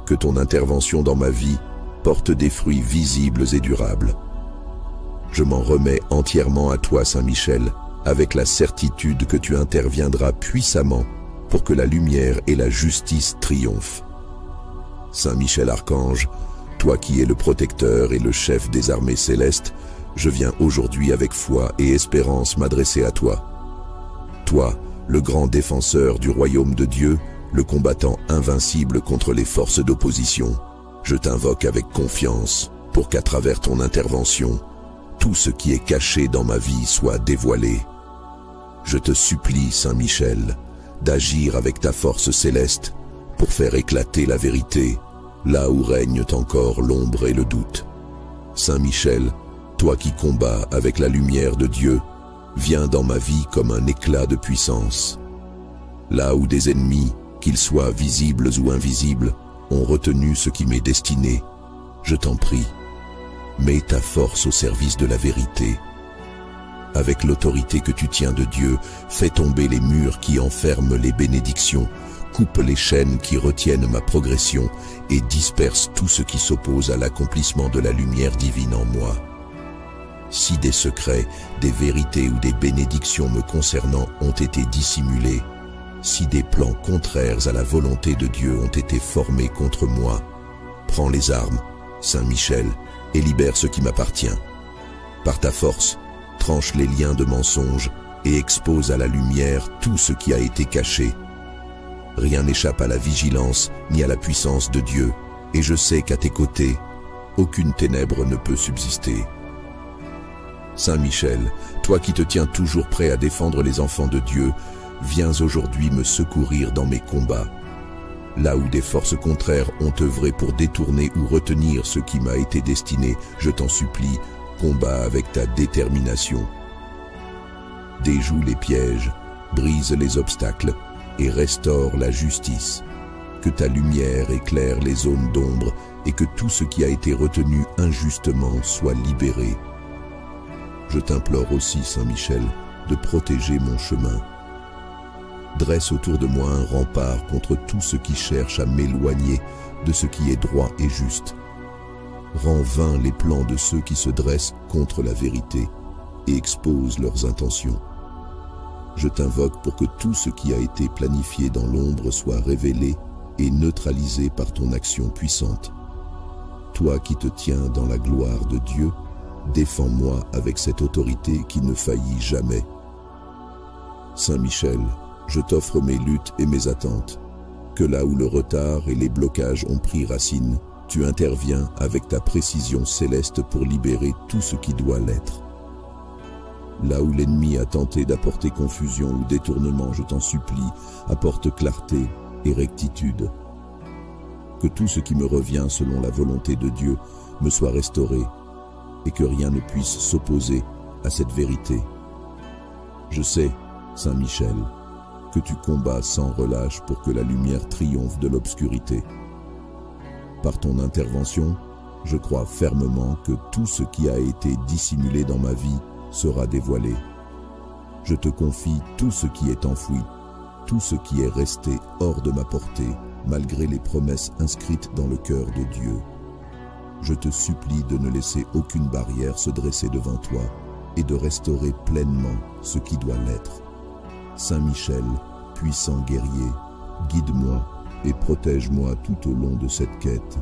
Que ton intervention dans ma vie porte des fruits visibles et durables. Je m'en remets entièrement à toi, Saint Michel, avec la certitude que tu interviendras puissamment pour que la lumière et la justice triomphent. Saint Michel Archange, toi qui es le protecteur et le chef des armées célestes, je viens aujourd'hui avec foi et espérance m'adresser à toi. Toi, le grand défenseur du royaume de Dieu, le combattant invincible contre les forces d'opposition, je t'invoque avec confiance pour qu'à travers ton intervention, tout ce qui est caché dans ma vie soit dévoilé. Je te supplie, Saint Michel, d'agir avec ta force céleste pour faire éclater la vérité, là où règnent encore l'ombre et le doute. Saint Michel, toi qui combats avec la lumière de Dieu, viens dans ma vie comme un éclat de puissance. Là où des ennemis, qu'ils soient visibles ou invisibles, ont retenu ce qui m'est destiné, je t'en prie, mets ta force au service de la vérité. Avec l'autorité que tu tiens de Dieu, fais tomber les murs qui enferment les bénédictions, coupe les chaînes qui retiennent ma progression et disperse tout ce qui s'oppose à l'accomplissement de la lumière divine en moi. Si des secrets, des vérités ou des bénédictions me concernant ont été dissimulés, si des plans contraires à la volonté de Dieu ont été formés contre moi, prends les armes, Saint Michel, et libère ce qui m'appartient. Par ta force, tranche les liens de mensonges et expose à la lumière tout ce qui a été caché. Rien n'échappe à la vigilance ni à la puissance de Dieu, et je sais qu'à tes côtés, aucune ténèbre ne peut subsister. Saint Michel, toi qui te tiens toujours prêt à défendre les enfants de Dieu, viens aujourd'hui me secourir dans mes combats. Là où des forces contraires ont œuvré pour détourner ou retenir ce qui m'a été destiné, je t'en supplie, combat avec ta détermination. Déjoue les pièges, brise les obstacles et restaure la justice. Que ta lumière éclaire les zones d'ombre et que tout ce qui a été retenu injustement soit libéré. Je t'implore aussi, Saint Michel, de protéger mon chemin. Dresse autour de moi un rempart contre tout ce qui cherche à m'éloigner de ce qui est droit et juste. Rends vains les plans de ceux qui se dressent contre la vérité et exposent leurs intentions. Je t'invoque pour que tout ce qui a été planifié dans l'ombre soit révélé et neutralisé par ton action puissante. Toi qui te tiens dans la gloire de Dieu, défends-moi avec cette autorité qui ne faillit jamais. Saint Michel, je t'offre mes luttes et mes attentes. Que là où le retard et les blocages ont pris racine, tu interviens avec ta précision céleste pour libérer tout ce qui doit l'être. Là où l'ennemi a tenté d'apporter confusion ou détournement, je t'en supplie, apporte clarté et rectitude. Que tout ce qui me revient selon la volonté de Dieu me soit restauré et que rien ne puisse s'opposer à cette vérité. Je sais, Saint Michel, que tu combats sans relâche pour que la lumière triomphe de l'obscurité. Par ton intervention, je crois fermement que tout ce qui a été dissimulé dans ma vie sera dévoilé. Je te confie tout ce qui est enfoui, tout ce qui est resté hors de ma portée, malgré les promesses inscrites dans le cœur de Dieu. Je te supplie de ne laisser aucune barrière se dresser devant toi et de restaurer pleinement ce qui doit l'être. Saint Michel, puissant guerrier, guide-moi et protège-moi tout au long de cette quête.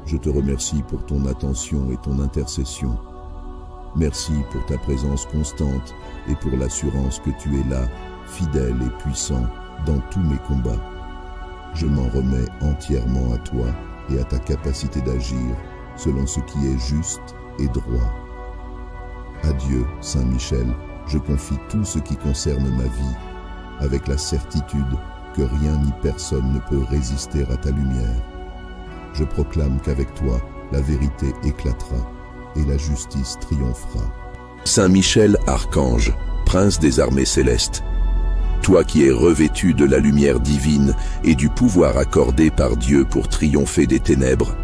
Je te remercie pour ton attention et ton intercession. Merci pour ta présence constante et pour l'assurance que tu es là, fidèle et puissant, dans tous mes combats. Je m'en remets entièrement à toi et à ta capacité d'agir selon ce qui est juste et droit. Adieu, Saint Michel, je confie tout ce qui concerne ma vie, avec la certitude que rien ni personne ne peut résister à ta lumière. Je proclame qu'avec toi, la vérité éclatera et la justice triomphera. Saint Michel, archange, prince des armées célestes, toi qui es revêtu de la lumière divine et du pouvoir accordé par Dieu pour triompher des ténèbres,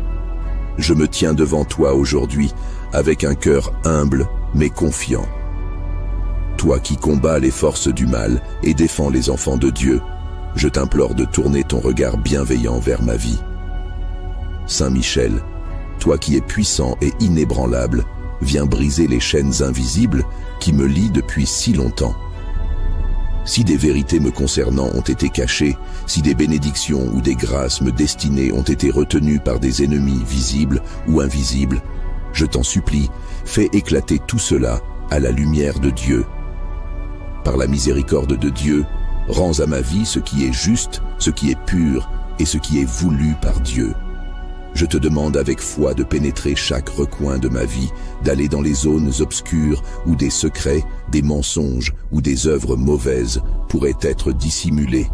je me tiens devant toi aujourd'hui avec un cœur humble mais confiant. Toi qui combats les forces du mal et défends les enfants de Dieu, je t'implore de tourner ton regard bienveillant vers ma vie. Saint Michel, toi qui es puissant et inébranlable, viens briser les chaînes invisibles qui me lient depuis si longtemps. Si des vérités me concernant ont été cachées, si des bénédictions ou des grâces me destinées ont été retenues par des ennemis visibles ou invisibles, je t'en supplie, fais éclater tout cela à la lumière de Dieu. Par la miséricorde de Dieu, rends à ma vie ce qui est juste, ce qui est pur et ce qui est voulu par Dieu. Je te demande avec foi de pénétrer chaque recoin de ma vie, d'aller dans les zones obscures où des secrets, des mensonges ou des œuvres mauvaises pourraient être dissimulés.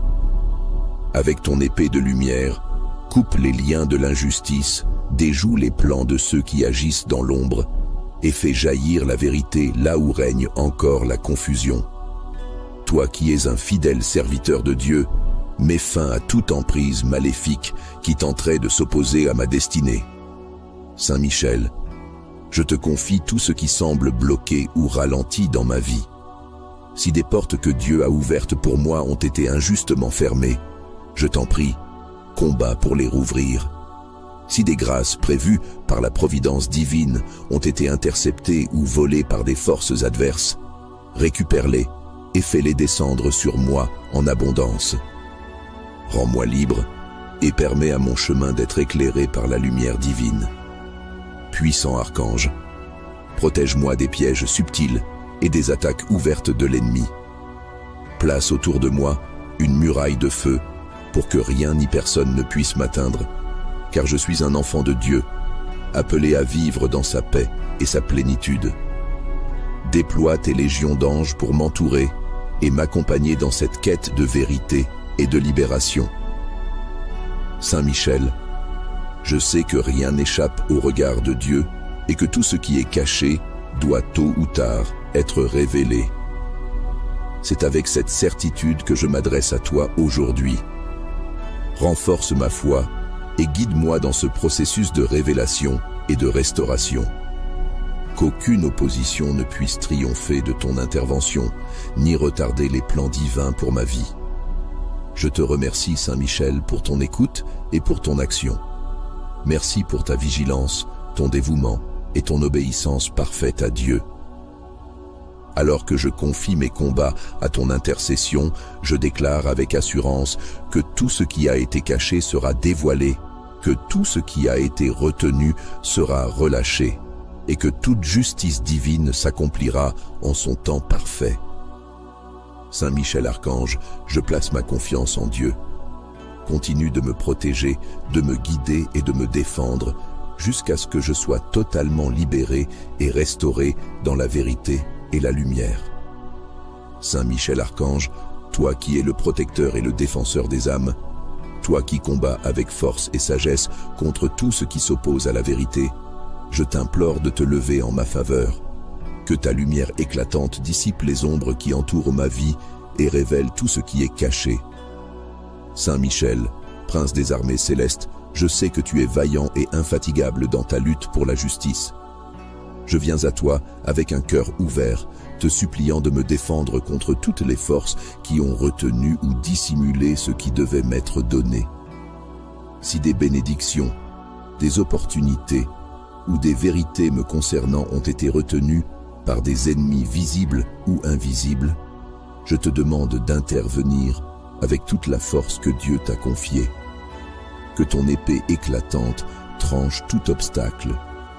Avec ton épée de lumière, coupe les liens de l'injustice, déjoue les plans de ceux qui agissent dans l'ombre et fais jaillir la vérité là où règne encore la confusion. Toi qui es un fidèle serviteur de Dieu, mets fin à toute emprise maléfique qui tenterait de s'opposer à ma destinée. Saint Michel, je te confie tout ce qui semble bloqué ou ralenti dans ma vie. Si des portes que Dieu a ouvertes pour moi ont été injustement fermées, je t'en prie, combats pour les rouvrir. Si des grâces prévues par la providence divine ont été interceptées ou volées par des forces adverses, récupère-les et fais-les descendre sur moi en abondance. Rends-moi libre et permets à mon chemin d'être éclairé par la lumière divine. Puissant archange, protège-moi des pièges subtils et des attaques ouvertes de l'ennemi. Place autour de moi une muraille de feu pour que rien ni personne ne puisse m'atteindre, car je suis un enfant de Dieu, appelé à vivre dans sa paix et sa plénitude. Déploie tes légions d'anges pour m'entourer et m'accompagner dans cette quête de vérité et de libération. Saint Michel, je sais que rien n'échappe au regard de Dieu et que tout ce qui est caché doit tôt ou tard être révélé. C'est avec cette certitude que je m'adresse à toi aujourd'hui. Renforce ma foi et guide-moi dans ce processus de révélation et de restauration. Qu'aucune opposition ne puisse triompher de ton intervention, ni retarder les plans divins pour ma vie. Je te remercie, Saint Michel, pour ton écoute et pour ton action. Merci pour ta vigilance, ton dévouement et ton obéissance parfaite à Dieu. Alors que je confie mes combats à ton intercession, je déclare avec assurance que tout ce qui a été caché sera dévoilé, que tout ce qui a été retenu sera relâché, et que toute justice divine s'accomplira en son temps parfait. Saint Michel Archange, je place ma confiance en Dieu. Continue de me protéger, de me guider et de me défendre jusqu'à ce que je sois totalement libéré et restauré dans la vérité et la lumière. Saint Michel Archange, toi qui es le protecteur et le défenseur des âmes, toi qui combats avec force et sagesse contre tout ce qui s'oppose à la vérité, je t'implore de te lever en ma faveur. Que ta lumière éclatante dissipe les ombres qui entourent ma vie et révèle tout ce qui est caché. Saint Michel, prince des armées célestes, je sais que tu es vaillant et infatigable dans ta lutte pour la justice. Je viens à toi avec un cœur ouvert, te suppliant de me défendre contre toutes les forces qui ont retenu ou dissimulé ce qui devait m'être donné. Si des bénédictions, des opportunités ou des vérités me concernant ont été retenues par des ennemis visibles ou invisibles, je te demande d'intervenir avec toute la force que Dieu t'a confiée. Que ton épée éclatante tranche tout obstacle,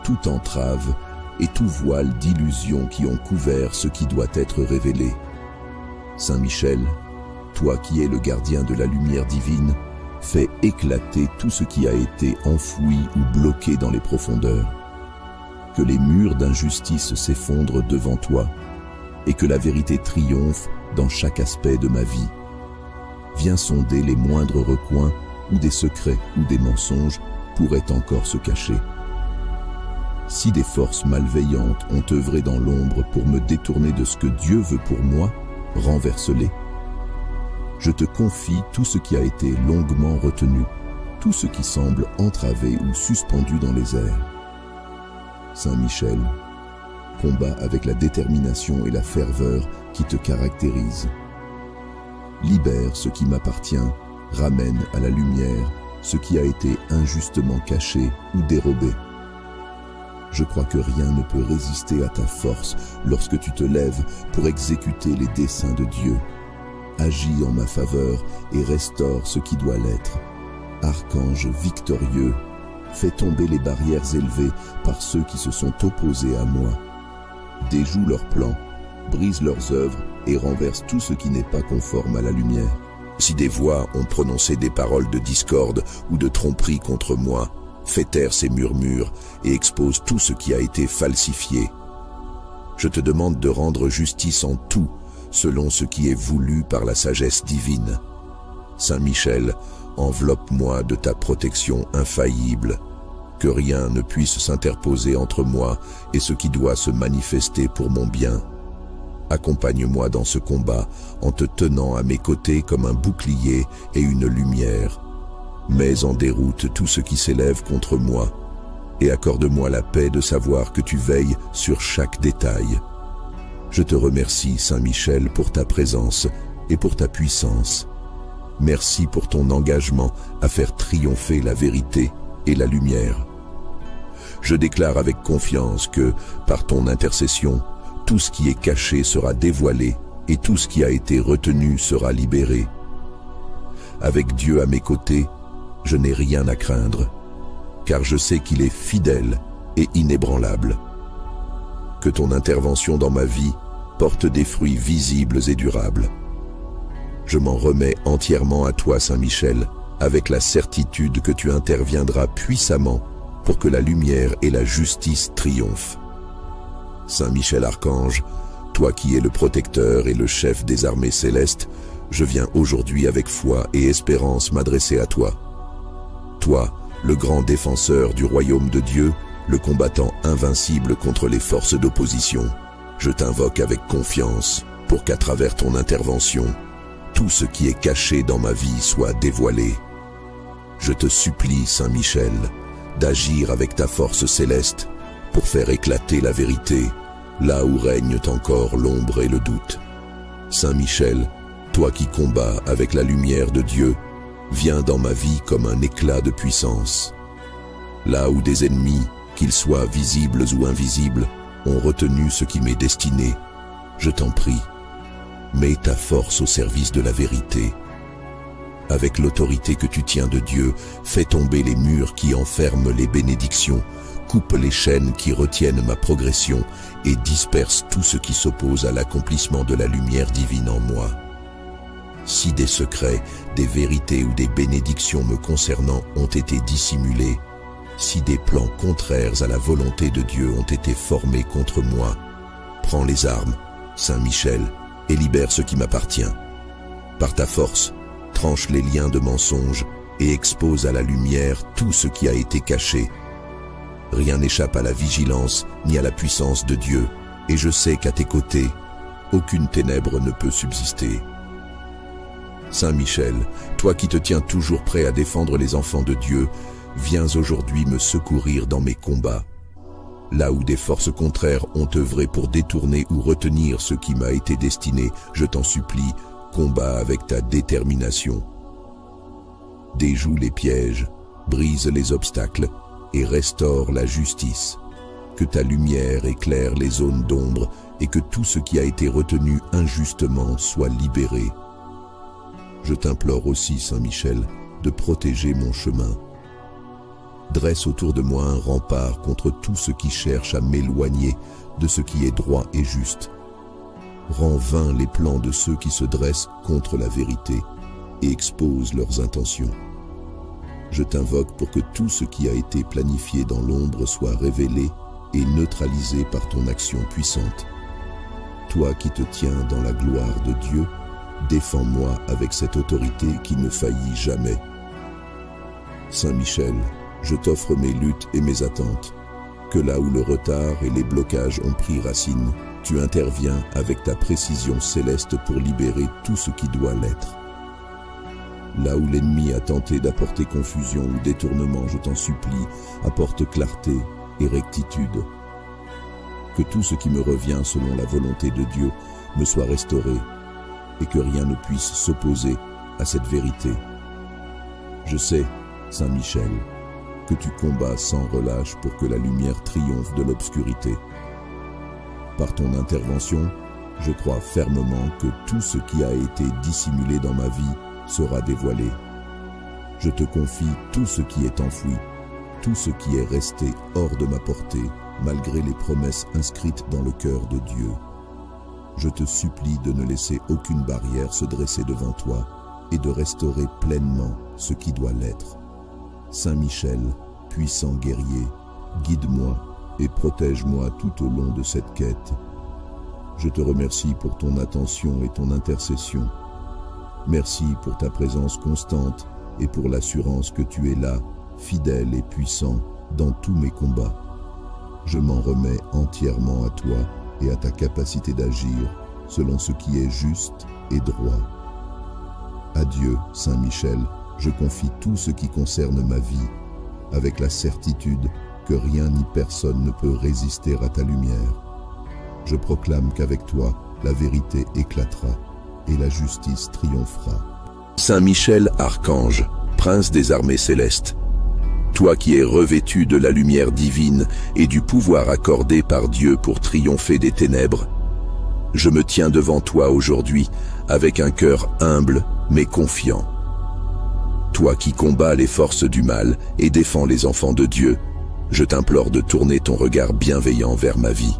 toute entrave et tout voile d'illusions qui ont couvert ce qui doit être révélé. Saint Michel, toi qui es le gardien de la lumière divine, fais éclater tout ce qui a été enfoui ou bloqué dans les profondeurs. Que les murs d'injustice s'effondrent devant toi et que la vérité triomphe dans chaque aspect de ma vie. Viens sonder les moindres recoins où des secrets ou des mensonges pourraient encore se cacher. Si des forces malveillantes ont œuvré dans l'ombre pour me détourner de ce que Dieu veut pour moi, renverse-les. Je te confie tout ce qui a été longuement retenu, tout ce qui semble entravé ou suspendu dans les airs. Saint Michel, combat avec la détermination et la ferveur qui te caractérisent. Libère ce qui m'appartient, ramène à la lumière ce qui a été injustement caché ou dérobé. Je crois que rien ne peut résister à ta force lorsque tu te lèves pour exécuter les desseins de Dieu. Agis en ma faveur et restaure ce qui doit l'être. Archange victorieux, fais tomber les barrières élevées par ceux qui se sont opposés à moi. Déjoue leurs plans, brise leurs œuvres et renverse tout ce qui n'est pas conforme à la lumière. Si des voix ont prononcé des paroles de discorde ou de tromperie contre moi, fais taire ces murmures et expose tout ce qui a été falsifié. Je te demande de rendre justice en tout, selon ce qui est voulu par la sagesse divine. Saint Michel, enveloppe-moi de ta protection infaillible, que rien ne puisse s'interposer entre moi et ce qui doit se manifester pour mon bien. Accompagne-moi dans ce combat en te tenant à mes côtés comme un bouclier et une lumière. Mets en déroute tout ce qui s'élève contre moi et accorde-moi la paix de savoir que tu veilles sur chaque détail. Je te remercie, Saint Michel, pour ta présence et pour ta puissance. Merci pour ton engagement à faire triompher la vérité et la lumière. Je déclare avec confiance que, par ton intercession, tout ce qui est caché sera dévoilé et tout ce qui a été retenu sera libéré. Avec Dieu à mes côtés, je n'ai rien à craindre, car je sais qu'il est fidèle et inébranlable. Que ton intervention dans ma vie porte des fruits visibles et durables. Je m'en remets entièrement à toi, Saint Michel, avec la certitude que tu interviendras puissamment pour que la lumière et la justice triomphent. Saint Michel Archange, toi qui es le protecteur et le chef des armées célestes, je viens aujourd'hui avec foi et espérance m'adresser à toi. Toi, le grand défenseur du royaume de Dieu, le combattant invincible contre les forces d'opposition, je t'invoque avec confiance pour qu'à travers ton intervention, tout ce qui est caché dans ma vie soit dévoilé. Je te supplie, Saint Michel, d'agir avec ta force céleste pour faire éclater la vérité, là où règnent encore l'ombre et le doute. Saint Michel, toi qui combats avec la lumière de Dieu, viens dans ma vie comme un éclat de puissance. Là où des ennemis, qu'ils soient visibles ou invisibles, ont retenu ce qui m'est destiné, je t'en prie, mets ta force au service de la vérité. Avec l'autorité que tu tiens de Dieu, fais tomber les murs qui enferment les bénédictions, coupe les chaînes qui retiennent ma progression et disperse tout ce qui s'oppose à l'accomplissement de la lumière divine en moi. Si des secrets, des vérités ou des bénédictions me concernant ont été dissimulés, si des plans contraires à la volonté de Dieu ont été formés contre moi, Prends les armes, Saint Michel, et libère ce qui m'appartient. Par ta force, tranche les liens de mensonge et expose à la lumière tout ce qui a été caché. Rien n'échappe à la vigilance ni à la puissance de Dieu, et je sais qu'à tes côtés, aucune ténèbre ne peut subsister. Saint Michel, toi qui te tiens toujours prêt à défendre les enfants de Dieu, viens aujourd'hui me secourir dans mes combats. Là où des forces contraires ont œuvré pour détourner ou retenir ce qui m'a été destiné, je t'en supplie, combat avec ta détermination. Déjoue les pièges, brise les obstacles et restaure la justice. Que ta lumière éclaire les zones d'ombre et que tout ce qui a été retenu injustement soit libéré. Je t'implore aussi, Saint Michel, de protéger mon chemin. Dresse autour de moi un rempart contre tout ce qui cherche à m'éloigner de ce qui est droit et juste. Rends vains les plans de ceux qui se dressent contre la vérité et exposent leurs intentions. Je t'invoque pour que tout ce qui a été planifié dans l'ombre soit révélé et neutralisé par ton action puissante. Toi qui te tiens dans la gloire de Dieu, défends-moi avec cette autorité qui ne faillit jamais. Saint Michel, je t'offre mes luttes et mes attentes. Que là où le retard et les blocages ont pris racine, tu interviens avec ta précision céleste pour libérer tout ce qui doit l'être. Là où l'ennemi a tenté d'apporter confusion ou détournement, je t'en supplie, apporte clarté et rectitude. Que tout ce qui me revient selon la volonté de Dieu me soit restauré et que rien ne puisse s'opposer à cette vérité. Je sais, Saint Michel, que tu combats sans relâche pour que la lumière triomphe de l'obscurité. Par ton intervention, je crois fermement que tout ce qui a été dissimulé dans ma vie sera dévoilé. Je te confie tout ce qui est enfoui, tout ce qui est resté hors de ma portée, malgré les promesses inscrites dans le cœur de Dieu. Je te supplie de ne laisser aucune barrière se dresser devant toi et de restaurer pleinement ce qui doit l'être. Saint Michel, puissant guerrier, guide-moi et protège-moi tout au long de cette quête. Je te remercie pour ton attention et ton intercession. Merci pour ta présence constante et pour l'assurance que tu es là, fidèle et puissant, dans tous mes combats. Je m'en remets entièrement à toi et à ta capacité d'agir selon ce qui est juste et droit. Adieu, Saint Michel, je confie tout ce qui concerne ma vie, avec la certitude que rien ni personne ne peut résister à ta lumière. Je proclame qu'avec toi, la vérité éclatera et la justice triomphera. Saint Michel, archange, prince des armées célestes, toi qui es revêtu de la lumière divine et du pouvoir accordé par Dieu pour triompher des ténèbres, je me tiens devant toi aujourd'hui avec un cœur humble mais confiant. Toi qui combats les forces du mal et défends les enfants de Dieu, je t'implore de tourner ton regard bienveillant vers ma vie.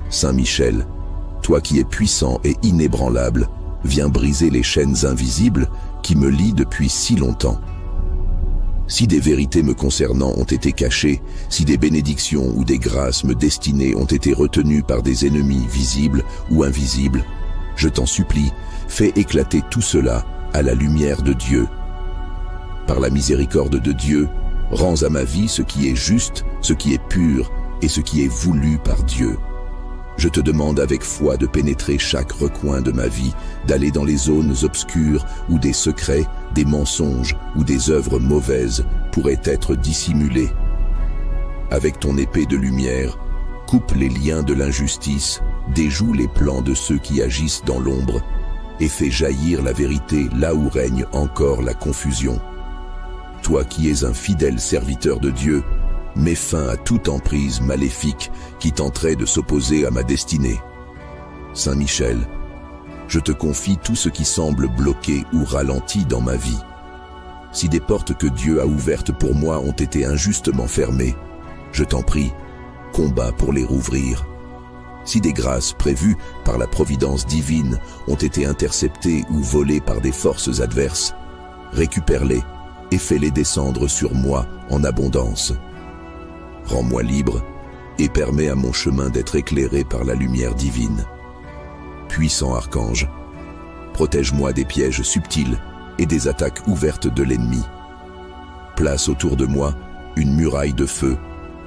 Saint Michel, toi qui es puissant et inébranlable, viens briser les chaînes invisibles qui me lient depuis si longtemps. Si des vérités me concernant ont été cachées, si des bénédictions ou des grâces me destinées ont été retenues par des ennemis visibles ou invisibles, je t'en supplie, fais éclater tout cela à la lumière de Dieu. Par la miséricorde de Dieu, rends à ma vie ce qui est juste, ce qui est pur et ce qui est voulu par Dieu. Je te demande avec foi de pénétrer chaque recoin de ma vie, d'aller dans les zones obscures où des secrets, des mensonges ou des œuvres mauvaises pourraient être dissimulés. Avec ton épée de lumière, coupe les liens de l'injustice, déjoue les plans de ceux qui agissent dans l'ombre et fais jaillir la vérité là où règne encore la confusion. Toi qui es un fidèle serviteur de Dieu, mets fin à toute emprise maléfique qui tenterait de s'opposer à ma destinée. Saint Michel, je te confie tout ce qui semble bloqué ou ralenti dans ma vie. Si des portes que Dieu a ouvertes pour moi ont été injustement fermées, je t'en prie, combat pour les rouvrir. Si des grâces prévues par la providence divine ont été interceptées ou volées par des forces adverses, récupère-les et fais-les descendre sur moi en abondance. Rends-moi libre et permets à mon chemin d'être éclairé par la lumière divine. Puissant archange, protège-moi des pièges subtils et des attaques ouvertes de l'ennemi. Place autour de moi une muraille de feu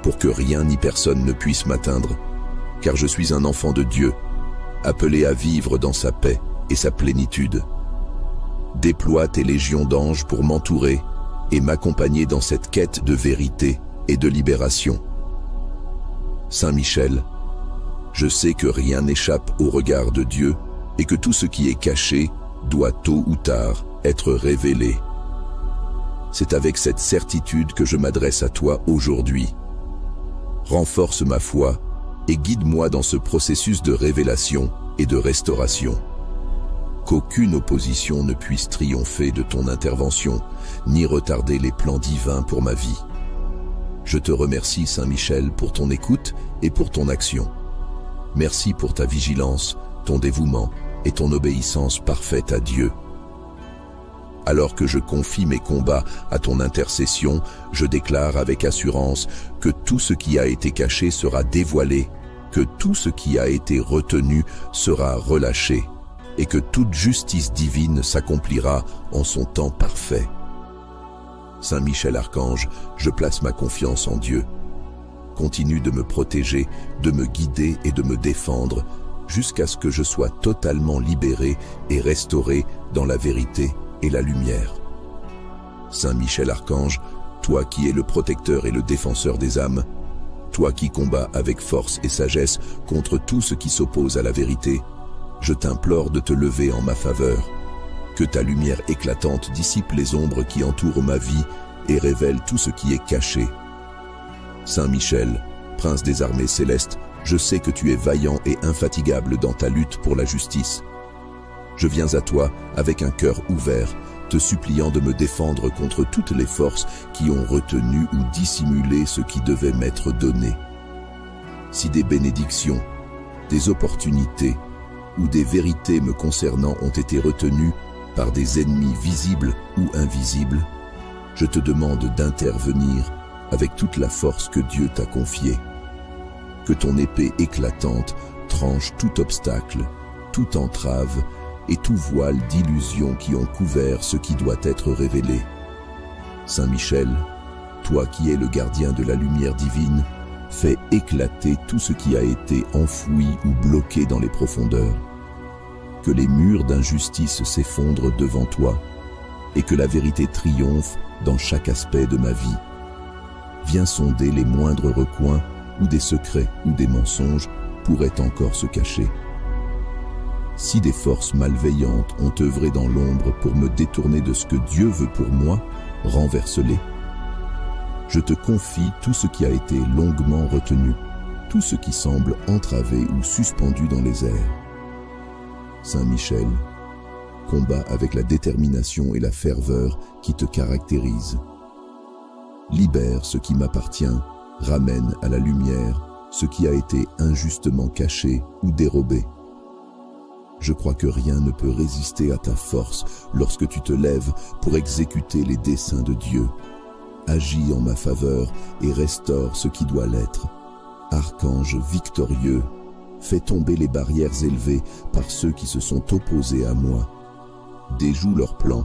pour que rien ni personne ne puisse m'atteindre, car je suis un enfant de Dieu, appelé à vivre dans sa paix et sa plénitude. Déploie tes légions d'anges pour m'entourer et m'accompagner dans cette quête de vérité et de libération. Saint Michel, je sais que rien n'échappe au regard de Dieu et que tout ce qui est caché doit tôt ou tard être révélé. C'est avec cette certitude que je m'adresse à toi aujourd'hui. Renforce ma foi et guide-moi dans ce processus de révélation et de restauration. Qu'aucune opposition ne puisse triompher de ton intervention, ni retarder les plans divins pour ma vie. Je te remercie, Saint Michel, pour ton écoute et pour ton action. Merci pour ta vigilance, ton dévouement et ton obéissance parfaite à Dieu. Alors que je confie mes combats à ton intercession, je déclare avec assurance que tout ce qui a été caché sera dévoilé, que tout ce qui a été retenu sera relâché, et que toute justice divine s'accomplira en son temps parfait. Saint Michel Archange, je place ma confiance en Dieu. Continue de me protéger, de me guider et de me défendre, jusqu'à ce que je sois totalement libéré et restauré dans la vérité et la lumière. Saint Michel Archange, toi qui es le protecteur et le défenseur des âmes, toi qui combats avec force et sagesse contre tout ce qui s'oppose à la vérité, je t'implore de te lever en ma faveur. Que ta lumière éclatante dissipe les ombres qui entourent ma vie et révèle tout ce qui est caché. Saint Michel, prince des armées célestes, je sais que tu es vaillant et infatigable dans ta lutte pour la justice. Je viens à toi avec un cœur ouvert, te suppliant de me défendre contre toutes les forces qui ont retenu ou dissimulé ce qui devait m'être donné. Si des bénédictions, des opportunités ou des vérités me concernant ont été retenues par des ennemis visibles ou invisibles, je te demande d'intervenir avec toute la force que Dieu t'a confiée. Que ton épée éclatante tranche tout obstacle, toute entrave et tout voile d'illusions qui ont couvert ce qui doit être révélé. Saint Michel, toi qui es le gardien de la lumière divine, fais éclater tout ce qui a été enfoui ou bloqué dans les profondeurs. Que les murs d'injustice s'effondrent devant toi et que la vérité triomphe dans chaque aspect de ma vie. Viens sonder les moindres recoins où des secrets ou des mensonges pourraient encore se cacher. Si des forces malveillantes ont œuvré dans l'ombre pour me détourner de ce que Dieu veut pour moi, renverse-les. Je te confie tout ce qui a été longuement retenu, tout ce qui semble entravé ou suspendu dans les airs. Saint Michel, combat avec la détermination et la ferveur qui te caractérisent. Libère ce qui m'appartient, ramène à la lumière ce qui a été injustement caché ou dérobé. Je crois que rien ne peut résister à ta force lorsque tu te lèves pour exécuter les desseins de Dieu. Agis en ma faveur et restaure ce qui doit l'être. Archange victorieux, fais tomber les barrières élevées par ceux qui se sont opposés à moi. Déjoue leurs plans,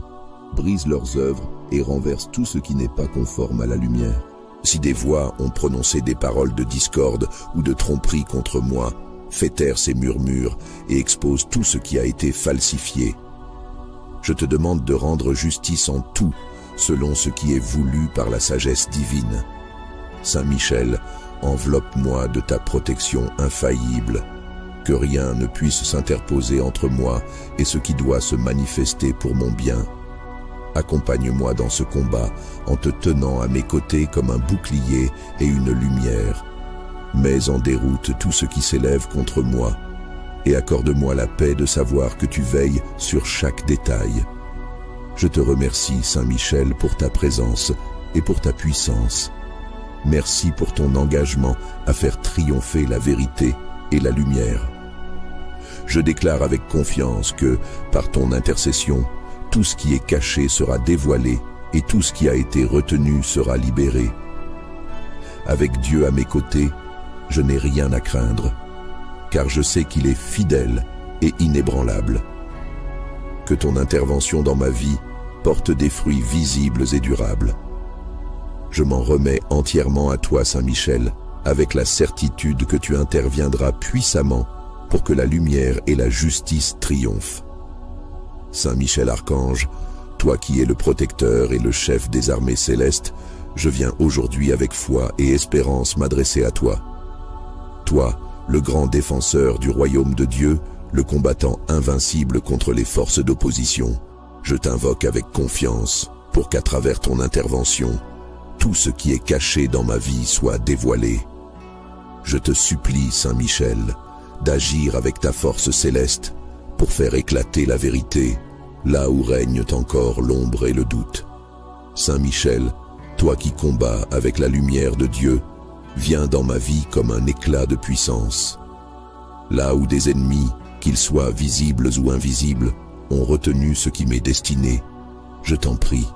brise leurs œuvres et renverse tout ce qui n'est pas conforme à la lumière. Si des voix ont prononcé des paroles de discorde ou de tromperie contre moi, fais taire ces murmures et expose tout ce qui a été falsifié. Je te demande de rendre justice en tout, selon ce qui est voulu par la sagesse divine. Saint Michel, enveloppe-moi de ta protection infaillible, que rien ne puisse s'interposer entre moi et ce qui doit se manifester pour mon bien. Accompagne-moi dans ce combat en te tenant à mes côtés comme un bouclier et une lumière. Mets en déroute tout ce qui s'élève contre moi et accorde-moi la paix de savoir que tu veilles sur chaque détail. Je te remercie, Saint Michel, pour ta présence et pour ta puissance. Merci pour ton engagement à faire triompher la vérité et la lumière. Je déclare avec confiance que, par ton intercession, tout ce qui est caché sera dévoilé et tout ce qui a été retenu sera libéré. Avec Dieu à mes côtés, je n'ai rien à craindre, car je sais qu'il est fidèle et inébranlable. Que ton intervention dans ma vie porte des fruits visibles et durables. Je m'en remets entièrement à toi, Saint Michel, avec la certitude que tu interviendras puissamment pour que la lumière et la justice triomphent. Saint Michel Archange, toi qui es le protecteur et le chef des armées célestes, je viens aujourd'hui avec foi et espérance m'adresser à toi. Toi, le grand défenseur du royaume de Dieu, le combattant invincible contre les forces d'opposition, je t'invoque avec confiance pour qu'à travers ton intervention, tout ce qui est caché dans ma vie soit dévoilé. Je te supplie, Saint Michel, d'agir avec ta force céleste pour faire éclater la vérité, là où règnent encore l'ombre et le doute. Saint Michel, toi qui combats avec la lumière de Dieu, viens dans ma vie comme un éclat de puissance. Là où des ennemis, qu'ils soient visibles ou invisibles, ont retenu ce qui m'est destiné, je t'en prie,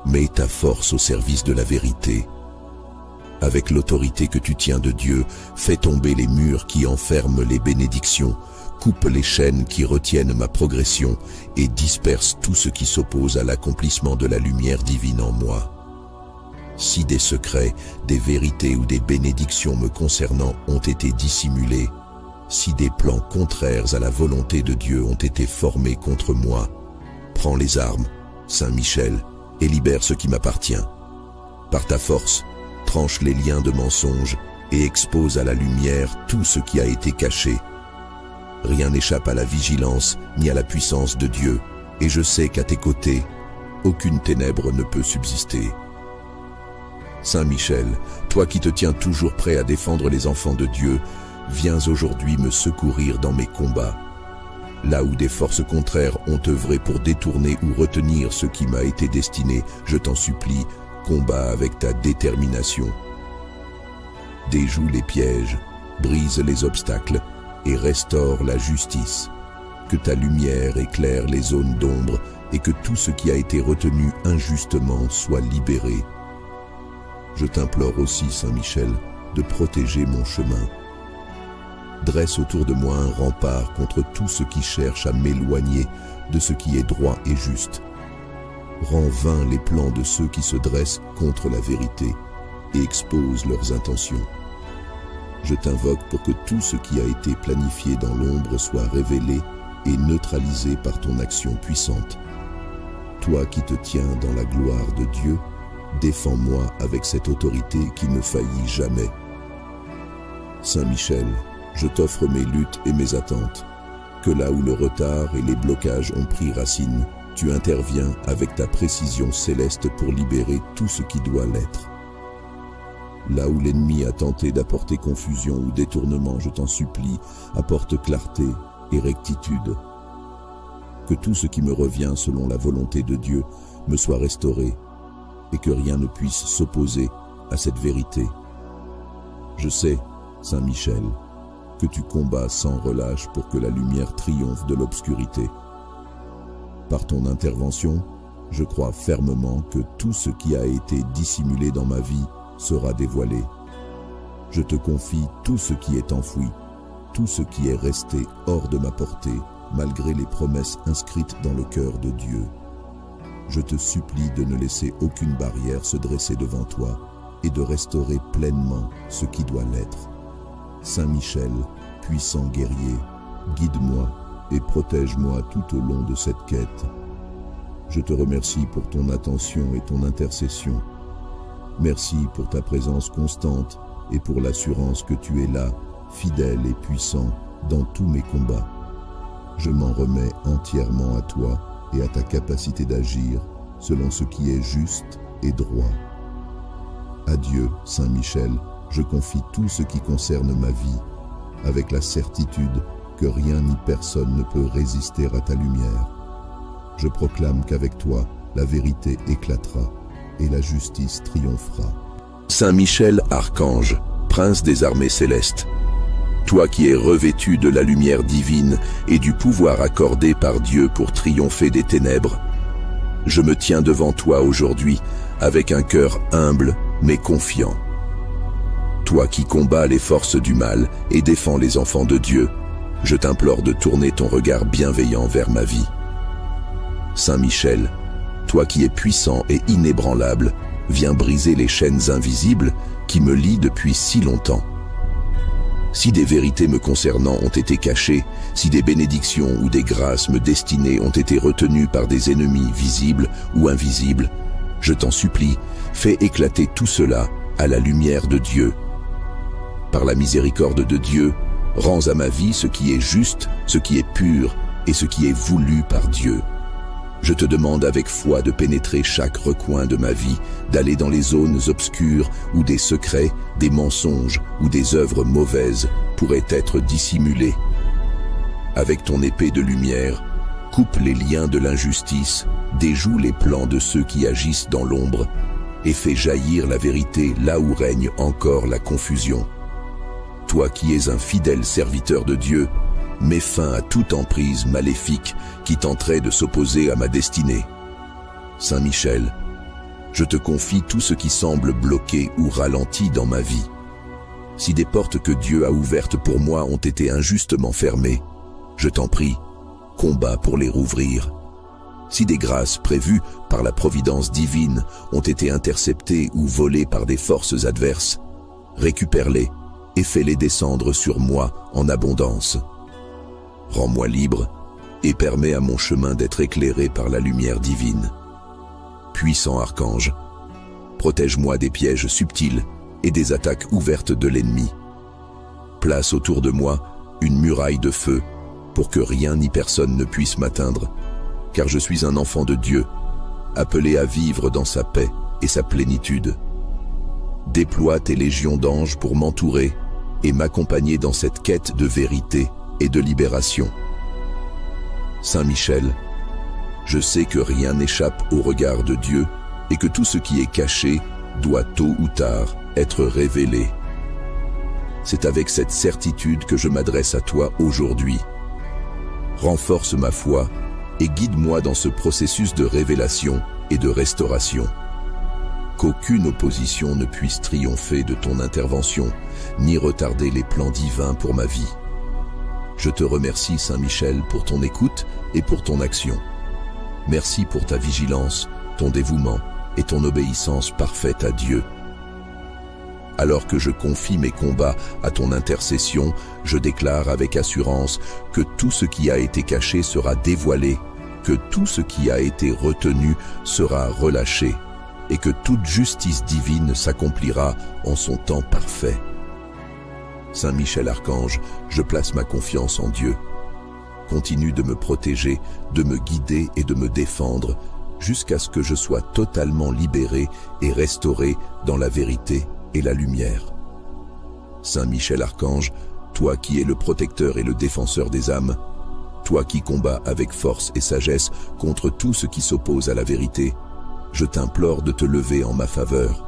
mets ta force au service de la vérité. Avec l'autorité que tu tiens de Dieu, fais tomber les murs qui enferment les bénédictions, coupe les chaînes qui retiennent ma progression et disperse tout ce qui s'oppose à l'accomplissement de la lumière divine en moi. Si des secrets, des vérités ou des bénédictions me concernant ont été dissimulés, si des plans contraires à la volonté de Dieu ont été formés contre moi, prends les armes, Saint Michel, et libère ce qui m'appartient. Par ta force, tranche les liens de mensonges et expose à la lumière tout ce qui a été caché. Rien n'échappe à la vigilance ni à la puissance de Dieu, et je sais qu'à tes côtés, aucune ténèbre ne peut subsister. Saint Michel, toi qui te tiens toujours prêt à défendre les enfants de Dieu, viens aujourd'hui me secourir dans mes combats. Là où des forces contraires ont œuvré pour détourner ou retenir ce qui m'a été destiné, je t'en supplie, combat avec ta détermination. Déjoue les pièges, brise les obstacles et restaure la justice. Que ta lumière éclaire les zones d'ombre et que tout ce qui a été retenu injustement soit libéré. Je t'implore aussi, Saint Michel, de protéger mon chemin. Dresse autour de moi un rempart contre tout ce qui cherche à m'éloigner de ce qui est droit et juste. Rends vains les plans de ceux qui se dressent contre la vérité et exposent leurs intentions. Je t'invoque pour que tout ce qui a été planifié dans l'ombre soit révélé et neutralisé par ton action puissante. Toi qui te tiens dans la gloire de Dieu, défends-moi avec cette autorité qui ne faillit jamais. Saint Michel, je t'offre mes luttes et mes attentes. Que là où le retard et les blocages ont pris racine, tu interviens avec ta précision céleste pour libérer tout ce qui doit l'être. Là où l'ennemi a tenté d'apporter confusion ou détournement, je t'en supplie, apporte clarté et rectitude. Que tout ce qui me revient selon la volonté de Dieu me soit restauré et que rien ne puisse s'opposer à cette vérité. Je sais, Saint Michel, que tu combats sans relâche pour que la lumière triomphe de l'obscurité. Par ton intervention, je crois fermement que tout ce qui a été dissimulé dans ma vie sera dévoilé. Je te confie tout ce qui est enfoui, tout ce qui est resté hors de ma portée, malgré les promesses inscrites dans le cœur de Dieu. Je te supplie de ne laisser aucune barrière se dresser devant toi et de restaurer pleinement ce qui doit l'être. Saint Michel, puissant guerrier, guide-moi et protège-moi tout au long de cette quête. Je te remercie pour ton attention et ton intercession. Merci pour ta présence constante et pour l'assurance que tu es là, fidèle et puissant, dans tous mes combats. Je m'en remets entièrement à toi et à ta capacité d'agir selon ce qui est juste et droit. Adieu, Saint Michel, je confie tout ce qui concerne ma vie, avec la certitude que rien ni personne ne peut résister à ta lumière. Je proclame qu'avec toi, la vérité éclatera et la justice triomphera. Saint Michel Archange, prince des armées célestes, toi qui es revêtu de la lumière divine et du pouvoir accordé par Dieu pour triompher des ténèbres, je me tiens devant toi aujourd'hui avec un cœur humble mais confiant. Toi qui combats les forces du mal et défends les enfants de Dieu, je t'implore de tourner ton regard bienveillant vers ma vie. Saint Michel, toi qui es puissant et inébranlable, viens briser les chaînes invisibles qui me lient depuis si longtemps. Si des vérités me concernant ont été cachées, si des bénédictions ou des grâces me destinées ont été retenues par des ennemis visibles ou invisibles, je t'en supplie, fais éclater tout cela à la lumière de Dieu. Par la miséricorde de Dieu, rends à ma vie ce qui est juste, ce qui est pur et ce qui est voulu par Dieu. Je te demande avec foi de pénétrer chaque recoin de ma vie, d'aller dans les zones obscures où des secrets, des mensonges ou des œuvres mauvaises pourraient être dissimulés. Avec ton épée de lumière, coupe les liens de l'injustice, déjoue les plans de ceux qui agissent dans l'ombre et fais jaillir la vérité là où règne encore la confusion. Toi qui es un fidèle serviteur de Dieu, mets fin à toute emprise maléfique qui tenterait de s'opposer à ma destinée. Saint Michel, je te confie tout ce qui semble bloqué ou ralenti dans ma vie. Si des portes que Dieu a ouvertes pour moi ont été injustement fermées, je t'en prie, combat pour les rouvrir. Si des grâces prévues par la providence divine ont été interceptées ou volées par des forces adverses, récupère-les et fais-les descendre sur moi en abondance. Rends-moi libre et permets à mon chemin d'être éclairé par la lumière divine. Puissant archange, protège-moi des pièges subtils et des attaques ouvertes de l'ennemi. Place autour de moi une muraille de feu pour que rien ni personne ne puisse m'atteindre, car je suis un enfant de Dieu, appelé à vivre dans sa paix et sa plénitude. Déploie tes légions d'anges pour m'entourer et m'accompagner dans cette quête de vérité et de libération. Saint Michel, je sais que rien n'échappe au regard de Dieu et que tout ce qui est caché doit tôt ou tard être révélé. C'est avec cette certitude que je m'adresse à toi aujourd'hui. Renforce ma foi et guide-moi dans ce processus de révélation et de restauration. Qu'aucune opposition ne puisse triompher de ton intervention, ni retarder les plans divins pour ma vie. Je te remercie, Saint Michel, pour ton écoute et pour ton action. Merci pour ta vigilance, ton dévouement et ton obéissance parfaite à Dieu. Alors que je confie mes combats à ton intercession, je déclare avec assurance que tout ce qui a été caché sera dévoilé, que tout ce qui a été retenu sera relâché, et que toute justice divine s'accomplira en son temps parfait. Saint Michel Archange, je place ma confiance en Dieu. Continue de me protéger, de me guider et de me défendre, jusqu'à ce que je sois totalement libéré et restauré dans la vérité et la lumière. Saint Michel Archange, toi qui es le protecteur et le défenseur des âmes, toi qui combats avec force et sagesse contre tout ce qui s'oppose à la vérité, je t'implore de te lever en ma faveur.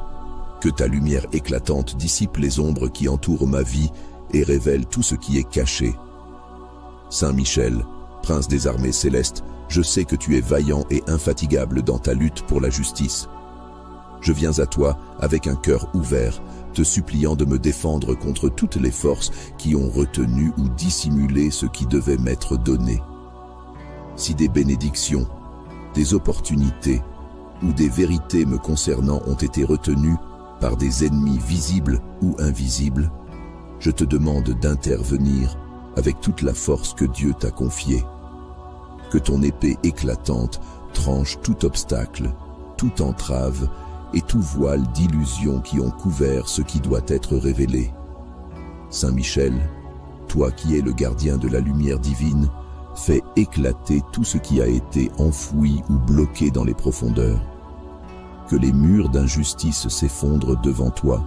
Que ta lumière éclatante dissipe les ombres qui entourent ma vie et révèle tout ce qui est caché. Saint Michel, prince des armées célestes, je sais que tu es vaillant et infatigable dans ta lutte pour la justice. Je viens à toi avec un cœur ouvert, te suppliant de me défendre contre toutes les forces qui ont retenu ou dissimulé ce qui devait m'être donné. Si des bénédictions, des opportunités ou des vérités me concernant ont été retenues par des ennemis visibles ou invisibles, je te demande d'intervenir avec toute la force que Dieu t'a confiée. Que ton épée éclatante tranche tout obstacle, toute entrave et tout voile d'illusions qui ont couvert ce qui doit être révélé. Saint Michel, toi qui es le gardien de la lumière divine, fais éclater tout ce qui a été enfoui ou bloqué dans les profondeurs. Que les murs d'injustice s'effondrent devant toi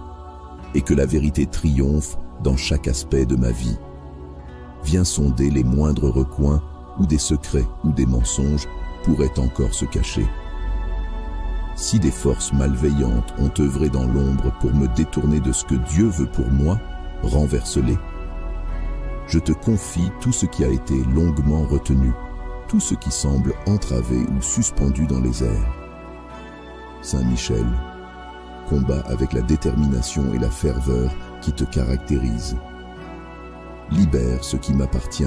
et que la vérité triomphe dans chaque aspect de ma vie. Viens sonder les moindres recoins où des secrets ou des mensonges pourraient encore se cacher. Si des forces malveillantes ont œuvré dans l'ombre pour me détourner de ce que Dieu veut pour moi, renverse-les. Je te confie tout ce qui a été longuement retenu, tout ce qui semble entravé ou suspendu dans les airs. Saint Michel, combat avec la détermination et la ferveur qui te caractérise. Libère ce qui m'appartient,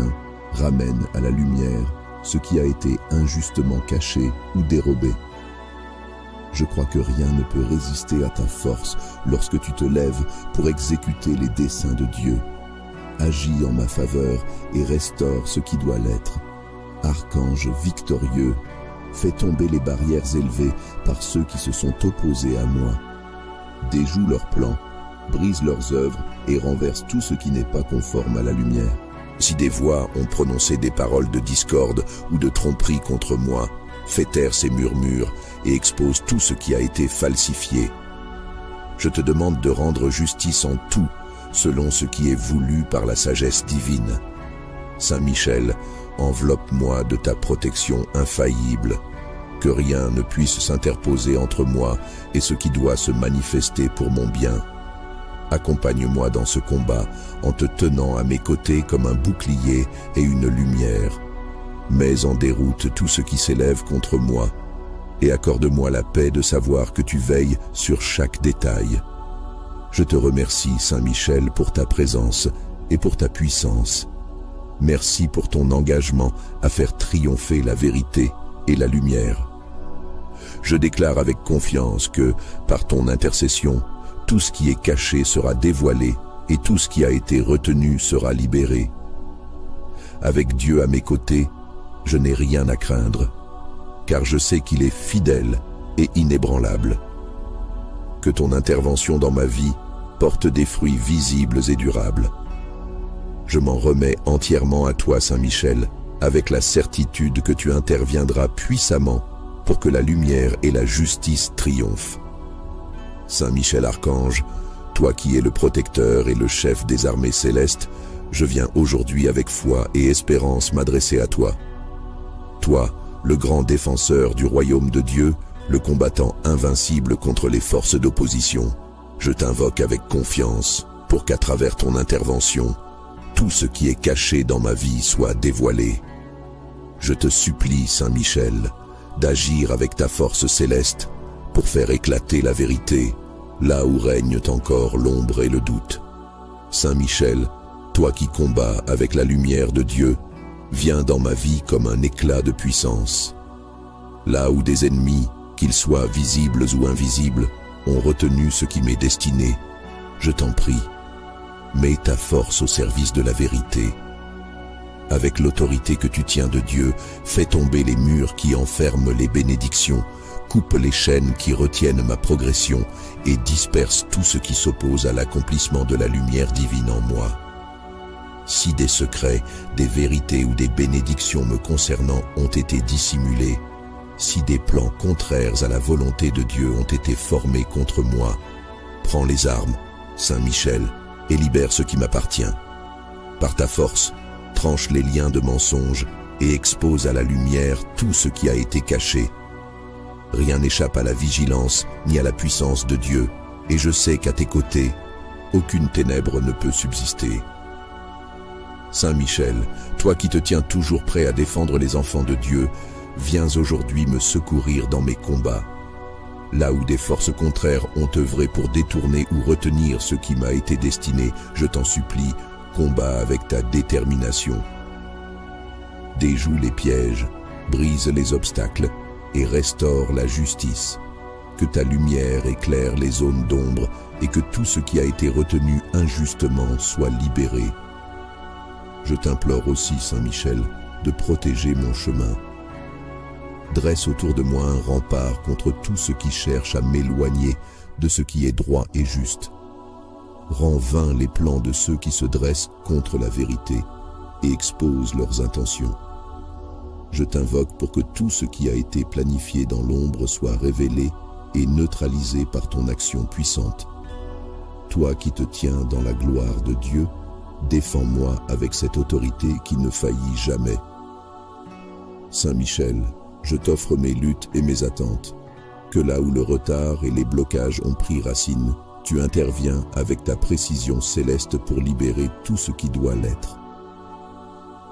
ramène à la lumière ce qui a été injustement caché ou dérobé. Je crois que rien ne peut résister à ta force lorsque tu te lèves pour exécuter les desseins de Dieu. Agis en ma faveur et restaure ce qui doit l'être. Archange victorieux, fais tomber les barrières élevées par ceux qui se sont opposés à moi. Déjoue leurs plans, brise leurs œuvres et renverse tout ce qui n'est pas conforme à la lumière. Si des voix ont prononcé des paroles de discorde ou de tromperie contre moi, fais taire ces murmures et expose tout ce qui a été falsifié. Je te demande de rendre justice en tout, selon ce qui est voulu par la sagesse divine. Saint Michel, enveloppe-moi de ta protection infaillible, que rien ne puisse s'interposer entre moi et ce qui doit se manifester pour mon bien. Accompagne-moi dans ce combat en te tenant à mes côtés comme un bouclier et une lumière. Mets en déroute tout ce qui s'élève contre moi et accorde-moi la paix de savoir que tu veilles sur chaque détail. Je te remercie, Saint Michel, pour ta présence et pour ta puissance. Merci pour ton engagement à faire triompher la vérité et la lumière. Je déclare avec confiance que, par ton intercession, tout ce qui est caché sera dévoilé et tout ce qui a été retenu sera libéré. Avec Dieu à mes côtés, je n'ai rien à craindre, car je sais qu'il est fidèle et inébranlable. Que ton intervention dans ma vie porte des fruits visibles et durables. Je m'en remets entièrement à toi, Saint Michel, avec la certitude que tu interviendras puissamment pour que la lumière et la justice triomphent. Saint Michel Archange, toi qui es le protecteur et le chef des armées célestes, je viens aujourd'hui avec foi et espérance m'adresser à toi. Toi, le grand défenseur du royaume de Dieu, le combattant invincible contre les forces d'opposition, je t'invoque avec confiance pour qu'à travers ton intervention, tout ce qui est caché dans ma vie soit dévoilé. Je te supplie, Saint Michel, d'agir avec ta force céleste pour faire éclater la vérité, là où règnent encore l'ombre et le doute. Saint Michel, toi qui combats avec la lumière de Dieu, viens dans ma vie comme un éclat de puissance. Là où des ennemis, qu'ils soient visibles ou invisibles, ont retenu ce qui m'est destiné, je t'en prie, mets ta force au service de la vérité. Avec l'autorité que tu tiens de Dieu, fais tomber les murs qui enferment les bénédictions, coupe les chaînes qui retiennent ma progression et disperse tout ce qui s'oppose à l'accomplissement de la lumière divine en moi. Si des secrets, des vérités ou des bénédictions me concernant ont été dissimulés, si des plans contraires à la volonté de Dieu ont été formés contre moi, prends les armes, Saint Michel, et libère ce qui m'appartient. Par ta force, tranche les liens de mensonges et expose à la lumière tout ce qui a été caché. Rien n'échappe à la vigilance ni à la puissance de Dieu, et je sais qu'à tes côtés, aucune ténèbre ne peut subsister. Saint Michel, toi qui te tiens toujours prêt à défendre les enfants de Dieu, viens aujourd'hui me secourir dans mes combats. Là où des forces contraires ont œuvré pour détourner ou retenir ce qui m'a été destiné, je t'en supplie, combat avec ta détermination. Déjoue les pièges, brise les obstacles et restaure la justice. Que ta lumière éclaire les zones d'ombre et que tout ce qui a été retenu injustement soit libéré. Je t'implore aussi, Saint Michel, de protéger mon chemin. Dresse autour de moi un rempart contre tout ce qui cherche à m'éloigner de ce qui est droit et juste. Rends vains les plans de ceux qui se dressent contre la vérité et exposent leurs intentions. Je t'invoque pour que tout ce qui a été planifié dans l'ombre soit révélé et neutralisé par ton action puissante. Toi qui te tiens dans la gloire de Dieu, défends-moi avec cette autorité qui ne faillit jamais. Saint Michel, je t'offre mes luttes et mes attentes. Que là où le retard et les blocages ont pris racine, tu interviens avec ta précision céleste pour libérer tout ce qui doit l'être.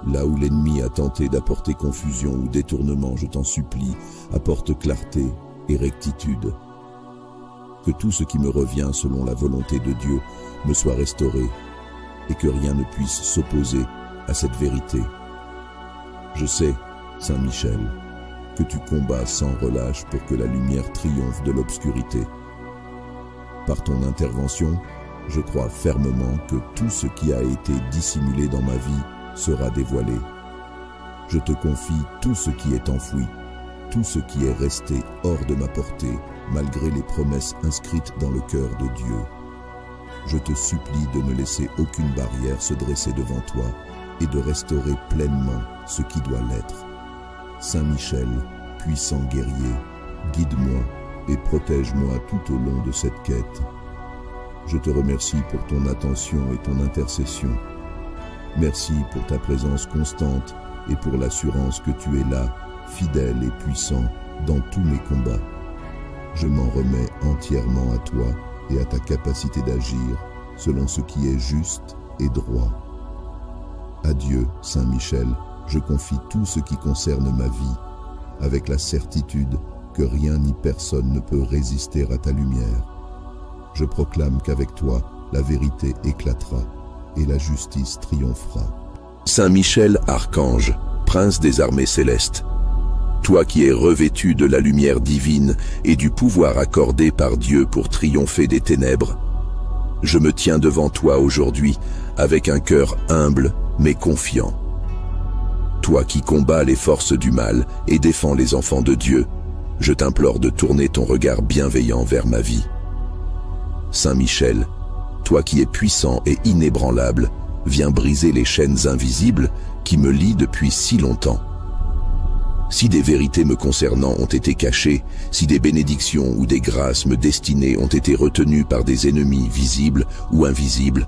Là où l'ennemi a tenté d'apporter confusion ou détournement, je t'en supplie, apporte clarté et rectitude. que tout ce qui me revient selon la volonté de Dieu me soit restauré et que rien ne puisse s'opposer à cette vérité. Je sais, Saint Michel, que tu combats sans relâche pour que la lumière triomphe de l'obscurité. Par ton intervention, je crois fermement que tout ce qui a été dissimulé dans ma vie sera dévoilé. Je te confie tout ce qui est enfoui, tout ce qui est resté hors de ma portée, malgré les promesses inscrites dans le cœur de Dieu. Je te supplie de ne laisser aucune barrière se dresser devant toi et de restaurer pleinement ce qui doit l'être. Saint Michel, puissant guerrier, guide-moi et protège-moi tout au long de cette quête. Je te remercie pour ton attention et ton intercession. Merci pour ta présence constante et pour l'assurance que tu es là, fidèle et puissant, dans tous mes combats. Je m'en remets entièrement à toi et à ta capacité d'agir selon ce qui est juste et droit. Adieu, Saint Michel, je confie tout ce qui concerne ma vie, avec la certitude que rien ni personne ne peut résister à ta lumière. Je proclame qu'avec toi, la vérité éclatera et la justice triomphera. Saint Michel, archange, prince des armées célestes, toi qui es revêtu de la lumière divine et du pouvoir accordé par Dieu pour triompher des ténèbres, je me tiens devant toi aujourd'hui avec un cœur humble mais confiant. Toi qui combats les forces du mal et défends les enfants de Dieu, je t'implore de tourner ton regard bienveillant vers ma vie. Saint Michel, toi qui es puissant et inébranlable, viens briser les chaînes invisibles qui me lient depuis si longtemps. Si des vérités me concernant ont été cachées, si des bénédictions ou des grâces me destinées ont été retenues par des ennemis visibles ou invisibles,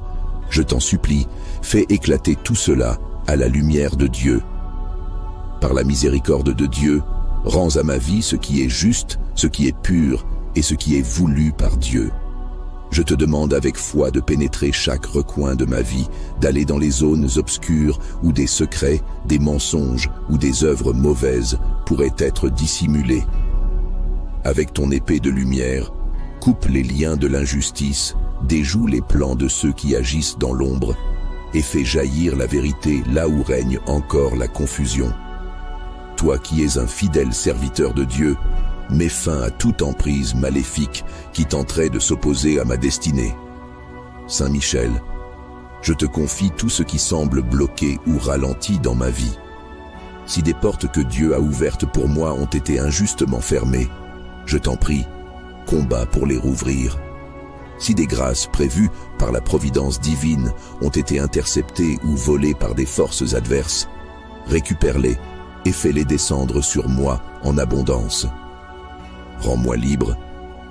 je t'en supplie, fais éclater tout cela à la lumière de Dieu. Par la miséricorde de Dieu, rends à ma vie ce qui est juste, ce qui est pur et ce qui est voulu par Dieu. Je te demande avec foi de pénétrer chaque recoin de ma vie, d'aller dans les zones obscures où des secrets, des mensonges ou des œuvres mauvaises pourraient être dissimulés. Avec ton épée de lumière, coupe les liens de l'injustice, déjoue les plans de ceux qui agissent dans l'ombre et fais jaillir la vérité là où règne encore la confusion. Toi qui es un fidèle serviteur de Dieu, mets fin à toute emprise maléfique qui tenterait de s'opposer à ma destinée. Saint Michel, je te confie tout ce qui semble bloqué ou ralenti dans ma vie. Si des portes que Dieu a ouvertes pour moi ont été injustement fermées, je t'en prie, combats pour les rouvrir. Si des grâces prévues par la providence divine ont été interceptées ou volées par des forces adverses, récupère-les et fais-les descendre sur moi en abondance. Rends-moi libre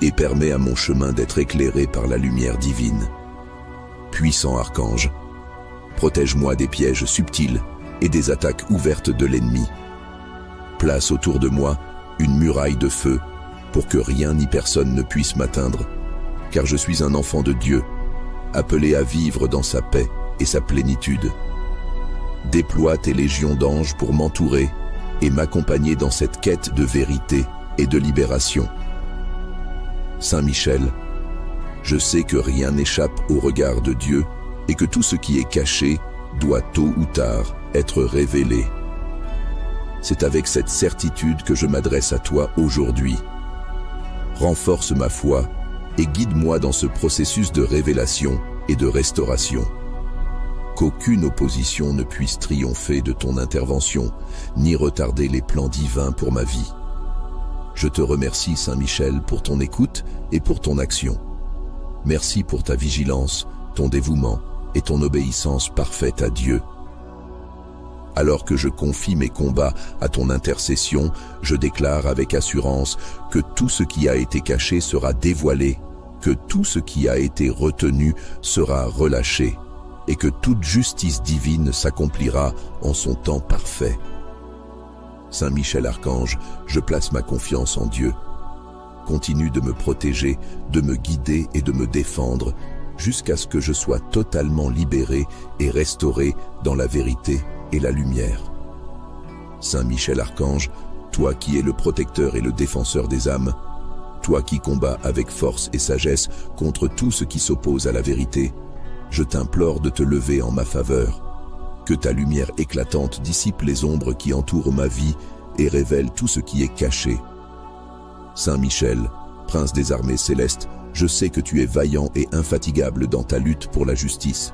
et permets à mon chemin d'être éclairé par la lumière divine. Puissant archange, protège-moi des pièges subtils et des attaques ouvertes de l'ennemi. Place autour de moi une muraille de feu pour que rien ni personne ne puisse m'atteindre, car je suis un enfant de Dieu, appelé à vivre dans sa paix et sa plénitude. Déploie tes légions d'anges pour m'entourer et m'accompagner dans cette quête de vérité et de libération. Saint Michel, je sais que rien n'échappe au regard de Dieu et que tout ce qui est caché doit tôt ou tard être révélé. C'est avec cette certitude que je m'adresse à toi aujourd'hui. Renforce ma foi et guide-moi dans ce processus de révélation et de restauration. Qu'aucune opposition ne puisse triompher de ton intervention, ni retarder les plans divins pour ma vie. Je te remercie, Saint Michel, pour ton écoute et pour ton action. Merci pour ta vigilance, ton dévouement et ton obéissance parfaite à Dieu. Alors que je confie mes combats à ton intercession, je déclare avec assurance que tout ce qui a été caché sera dévoilé, que tout ce qui a été retenu sera relâché, et que toute justice divine s'accomplira en son temps parfait. Saint Michel Archange, je place ma confiance en Dieu. Continue de me protéger, de me guider et de me défendre jusqu'à ce que je sois totalement libéré et restauré dans la vérité et la lumière. Saint Michel Archange, toi qui es le protecteur et le défenseur des âmes, toi qui combats avec force et sagesse contre tout ce qui s'oppose à la vérité, je t'implore de te lever en ma faveur. Que ta lumière éclatante dissipe les ombres qui entourent ma vie et révèle tout ce qui est caché. Saint Michel, prince des armées célestes, je sais que tu es vaillant et infatigable dans ta lutte pour la justice.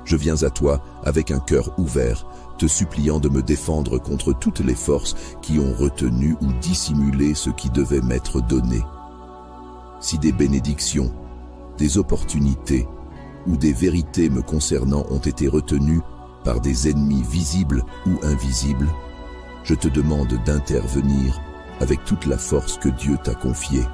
Je viens à toi avec un cœur ouvert, te suppliant de me défendre contre toutes les forces qui ont retenu ou dissimulé ce qui devait m'être donné. Si des bénédictions, des opportunités ou des vérités me concernant ont été retenues par des ennemis visibles ou invisibles, je te demande d'intervenir avec toute la force que Dieu t'a confiée.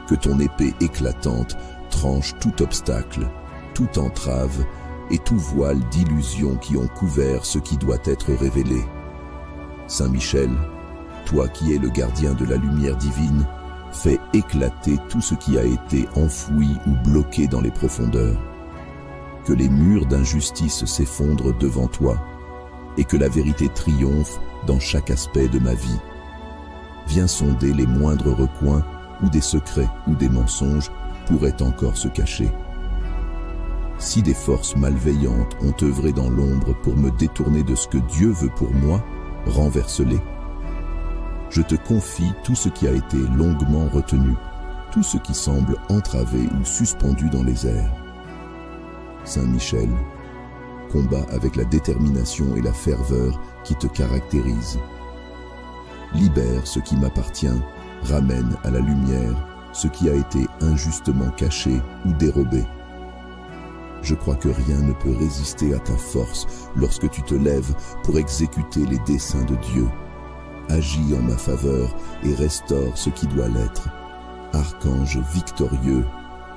Que ton épée éclatante tranche tout obstacle, toute entrave et tout voile d'illusions qui ont couvert ce qui doit être révélé. Saint Michel, toi qui es le gardien de la lumière divine, fais éclater tout ce qui a été enfoui ou bloqué dans les profondeurs. Que les murs d'injustice s'effondrent devant toi et que la vérité triomphe dans chaque aspect de ma vie. Viens sonder les moindres recoins où des secrets ou des mensonges pourraient encore se cacher. Si des forces malveillantes ont œuvré dans l'ombre pour me détourner de ce que Dieu veut pour moi, renverse-les. Je te confie tout ce qui a été longuement retenu, tout ce qui semble entravé ou suspendu dans les airs. Saint Michel, combat avec la détermination et la ferveur qui te caractérisent. Libère ce qui m'appartient, ramène à la lumière ce qui a été injustement caché ou dérobé. Je crois que rien ne peut résister à ta force lorsque tu te lèves pour exécuter les desseins de Dieu. Agis en ma faveur et restaure ce qui doit l'être. Archange victorieux,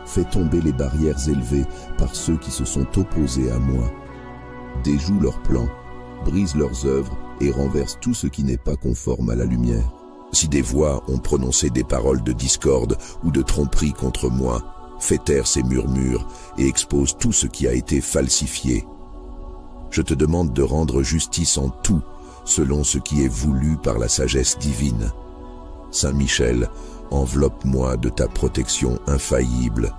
fais tomber les barrières élevées par ceux qui se sont opposés à moi. Déjoue leurs plans, brise leurs œuvres et renverse tout ce qui n'est pas conforme à la lumière. Si des voix ont prononcé des paroles de discorde ou de tromperie contre moi, fais taire ces murmures et expose tout ce qui a été falsifié. Je te demande de rendre justice en tout, selon ce qui est voulu par la sagesse divine. Saint Michel, enveloppe-moi de ta protection infaillible,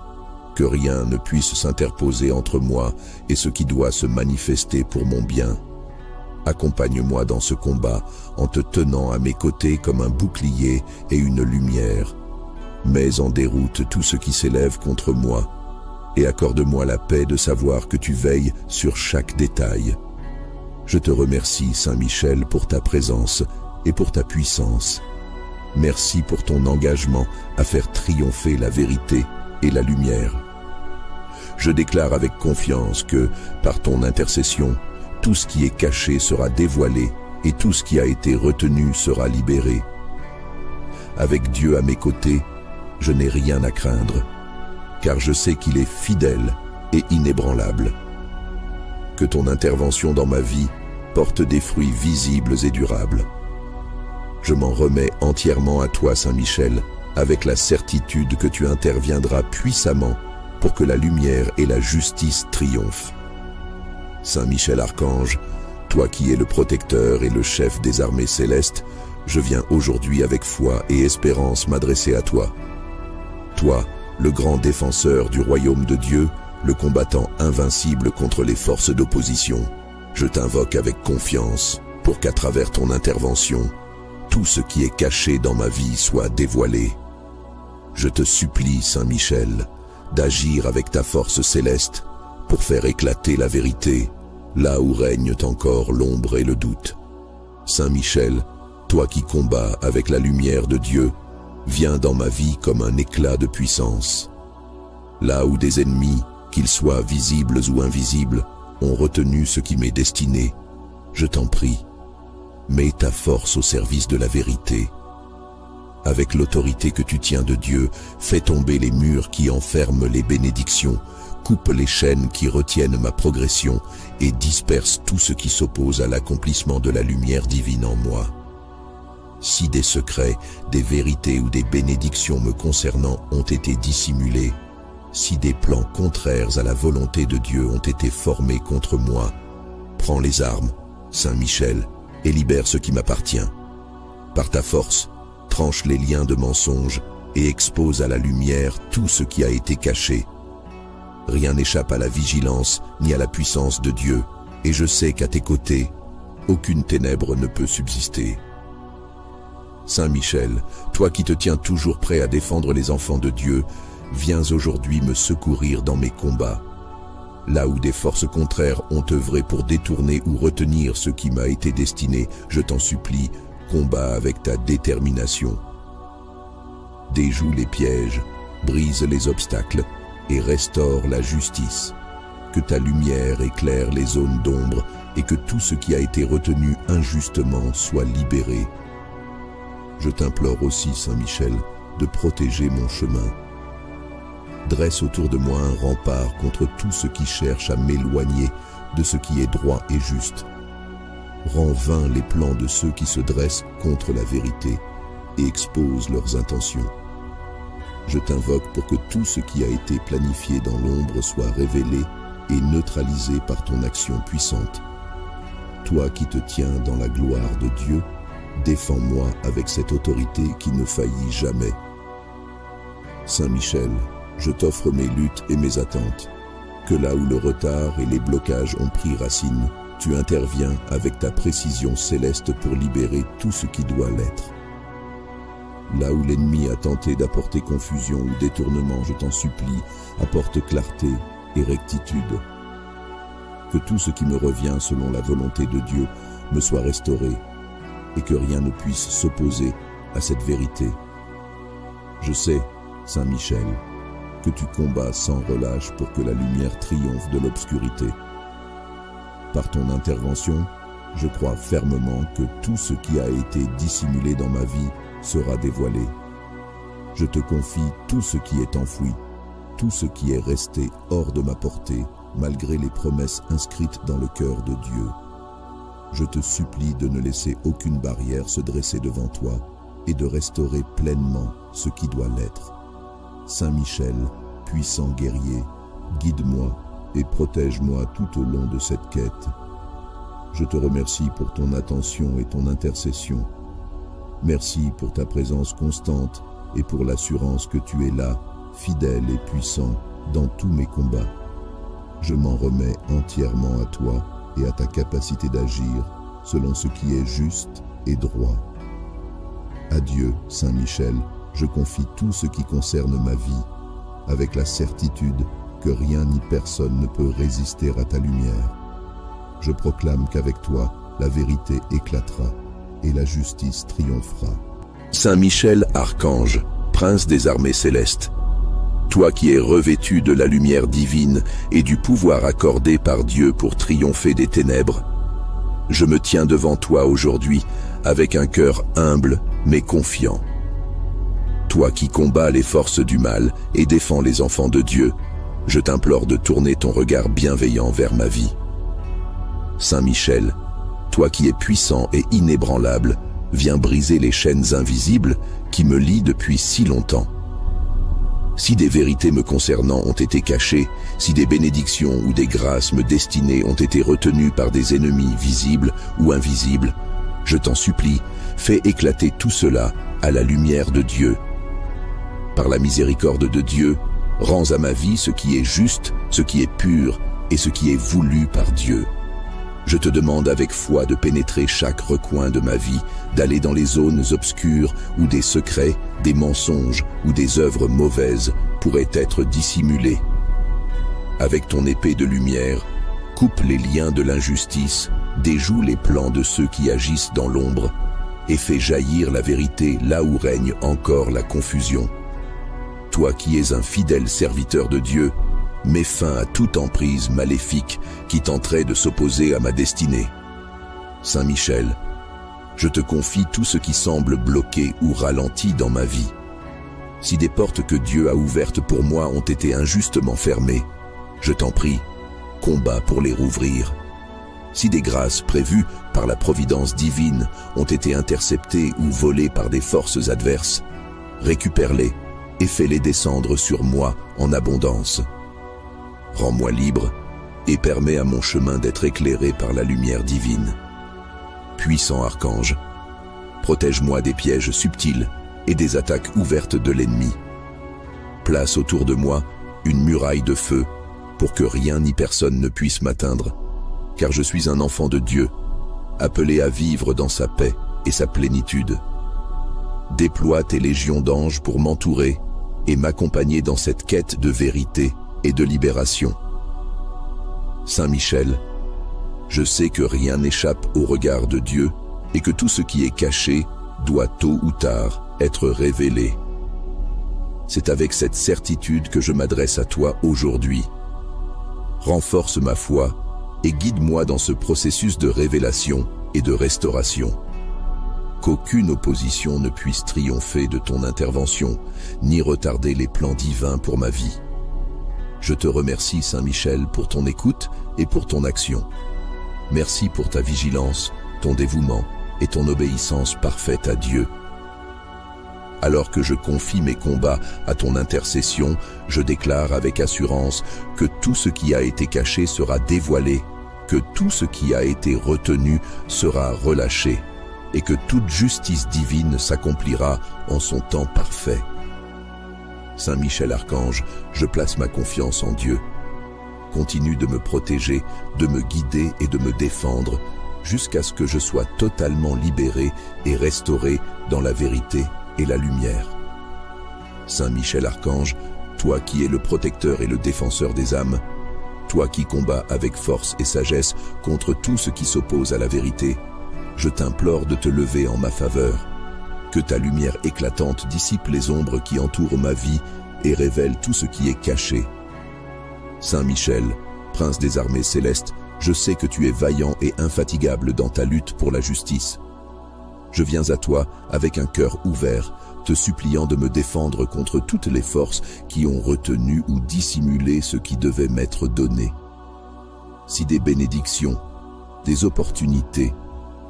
que rien ne puisse s'interposer entre moi et ce qui doit se manifester pour mon bien. Accompagne-moi dans ce combat en te tenant à mes côtés comme un bouclier et une lumière. Mets en déroute tout ce qui s'élève contre moi et accorde-moi la paix de savoir que tu veilles sur chaque détail. Je te remercie, Saint Michel, pour ta présence et pour ta puissance. Merci pour ton engagement à faire triompher la vérité et la lumière. Je déclare avec confiance que, par ton intercession, tout ce qui est caché sera dévoilé et tout ce qui a été retenu sera libéré. Avec Dieu à mes côtés, je n'ai rien à craindre, car je sais qu'il est fidèle et inébranlable. Que ton intervention dans ma vie porte des fruits visibles et durables. Je m'en remets entièrement à toi, Saint Michel, avec la certitude que tu interviendras puissamment pour que la lumière et la justice triomphent. Saint Michel Archange, toi qui es le protecteur et le chef des armées célestes, je viens aujourd'hui avec foi et espérance m'adresser à toi. Toi, le grand défenseur du royaume de Dieu, le combattant invincible contre les forces d'opposition, je t'invoque avec confiance pour qu'à travers ton intervention, tout ce qui est caché dans ma vie soit dévoilé. Je te supplie, Saint Michel, d'agir avec ta force céleste pour faire éclater la vérité, là où règnent encore l'ombre et le doute. Saint Michel, toi qui combats avec la lumière de Dieu, viens dans ma vie comme un éclat de puissance. Là où des ennemis, qu'ils soient visibles ou invisibles, ont retenu ce qui m'est destiné, je t'en prie, mets ta force au service de la vérité. Avec l'autorité que tu tiens de Dieu, fais tomber les murs qui enferment les bénédictions, coupe les chaînes qui retiennent ma progression et disperse tout ce qui s'oppose à l'accomplissement de la lumière divine en moi. Si des secrets, des vérités ou des bénédictions me concernant ont été dissimulés, si des plans contraires à la volonté de Dieu ont été formés contre moi, prends les armes, Saint Michel, et libère ce qui m'appartient. Par ta force, tranche les liens de mensonges et expose à la lumière tout ce qui a été caché. Rien n'échappe à la vigilance ni à la puissance de Dieu, et je sais qu'à tes côtés, aucune ténèbre ne peut subsister. Saint Michel, toi qui te tiens toujours prêt à défendre les enfants de Dieu, viens aujourd'hui me secourir dans mes combats. Là où des forces contraires ont œuvré pour détourner ou retenir ce qui m'a été destiné, je t'en supplie, combat avec ta détermination. Déjoue les pièges, brise les obstacles et restaure la justice. Que ta lumière éclaire les zones d'ombre et que tout ce qui a été retenu injustement soit libéré. Je t'implore aussi, Saint Michel, de protéger mon chemin. Dresse autour de moi un rempart contre tout ce qui cherche à m'éloigner de ce qui est droit et juste. Rends vains les plans de ceux qui se dressent contre la vérité et exposent leurs intentions. Je t'invoque pour que tout ce qui a été planifié dans l'ombre soit révélé et neutralisé par ton action puissante. Toi qui te tiens dans la gloire de Dieu, défends-moi avec cette autorité qui ne faillit jamais. Saint Michel, je t'offre mes luttes et mes attentes. Que là où le retard et les blocages ont pris racine, tu interviens avec ta précision céleste pour libérer tout ce qui doit l'être. Là où l'ennemi a tenté d'apporter confusion ou détournement, je t'en supplie, apporte clarté et rectitude. Que tout ce qui me revient selon la volonté de Dieu me soit restauré et que rien ne puisse s'opposer à cette vérité. Je sais, Saint Michel, que tu combats sans relâche pour que la lumière triomphe de l'obscurité. Par ton intervention, je crois fermement que tout ce qui a été dissimulé dans ma vie sera dévoilé. Je te confie tout ce qui est enfoui, tout ce qui est resté hors de ma portée, malgré les promesses inscrites dans le cœur de Dieu. Je te supplie de ne laisser aucune barrière se dresser devant toi et de restaurer pleinement ce qui doit l'être. Saint Michel, puissant guerrier, guide-moi et protège-moi tout au long de cette quête. Je te remercie pour ton attention et ton intercession. Merci pour ta présence constante et pour l'assurance que tu es là, fidèle et puissant, dans tous mes combats. Je m'en remets entièrement à toi et à ta capacité d'agir selon ce qui est juste et droit. Adieu, Saint Michel, je confie tout ce qui concerne ma vie, avec la certitude que rien ni personne ne peut résister à ta lumière. Je proclame qu'avec toi, la vérité éclatera et la justice triomphera. Saint Michel, archange, prince des armées célestes, toi qui es revêtu de la lumière divine et du pouvoir accordé par Dieu pour triompher des ténèbres, je me tiens devant toi aujourd'hui avec un cœur humble mais confiant. Toi qui combats les forces du mal et défends les enfants de Dieu, je t'implore de tourner ton regard bienveillant vers ma vie. Saint Michel, toi qui es puissant et inébranlable, viens briser les chaînes invisibles qui me lient depuis si longtemps. Si des vérités me concernant ont été cachées, si des bénédictions ou des grâces me destinées ont été retenues par des ennemis visibles ou invisibles, je t'en supplie, fais éclater tout cela à la lumière de Dieu. Par la miséricorde de Dieu, rends à ma vie ce qui est juste, ce qui est pur et ce qui est voulu par Dieu. Je te demande avec foi de pénétrer chaque recoin de ma vie, d'aller dans les zones obscures où des secrets, des mensonges ou des œuvres mauvaises pourraient être dissimulés. Avec ton épée de lumière, coupe les liens de l'injustice, déjoue les plans de ceux qui agissent dans l'ombre et fais jaillir la vérité là où règne encore la confusion. Toi qui es un fidèle serviteur de Dieu, mets fin à toute emprise maléfique qui tenterait de s'opposer à ma destinée. Saint Michel, je te confie tout ce qui semble bloqué ou ralenti dans ma vie. Si des portes que Dieu a ouvertes pour moi ont été injustement fermées, je t'en prie, combat pour les rouvrir. Si des grâces prévues par la providence divine ont été interceptées ou volées par des forces adverses, récupère-les et fais-les descendre sur moi en abondance. Rends-moi libre et permets à mon chemin d'être éclairé par la lumière divine. Puissant archange, protège-moi des pièges subtils et des attaques ouvertes de l'ennemi. Place autour de moi une muraille de feu pour que rien ni personne ne puisse m'atteindre, car je suis un enfant de Dieu, appelé à vivre dans sa paix et sa plénitude. Déploie tes légions d'anges pour m'entourer et m'accompagner dans cette quête de vérité et de libération. Saint Michel, je sais que rien n'échappe au regard de Dieu et que tout ce qui est caché doit tôt ou tard être révélé. C'est avec cette certitude que je m'adresse à toi aujourd'hui. Renforce ma foi et guide-moi dans ce processus de révélation et de restauration. Qu'aucune opposition ne puisse triompher de ton intervention, ni retarder les plans divins pour ma vie. Je te remercie, Saint Michel, pour ton écoute et pour ton action. Merci pour ta vigilance, ton dévouement et ton obéissance parfaite à Dieu. Alors que je confie mes combats à ton intercession, je déclare avec assurance que tout ce qui a été caché sera dévoilé, que tout ce qui a été retenu sera relâché, et que toute justice divine s'accomplira en son temps parfait. Saint Michel Archange, je place ma confiance en Dieu. Continue de me protéger, de me guider et de me défendre, jusqu'à ce que je sois totalement libéré et restauré dans la vérité et la lumière. Saint Michel Archange, toi qui es le protecteur et le défenseur des âmes, toi qui combats avec force et sagesse contre tout ce qui s'oppose à la vérité, je t'implore de te lever en ma faveur. Que ta lumière éclatante dissipe les ombres qui entourent ma vie et révèle tout ce qui est caché. Saint Michel, prince des armées célestes, je sais que tu es vaillant et infatigable dans ta lutte pour la justice. Je viens à toi avec un cœur ouvert, te suppliant de me défendre contre toutes les forces qui ont retenu ou dissimulé ce qui devait m'être donné. Si des bénédictions, des opportunités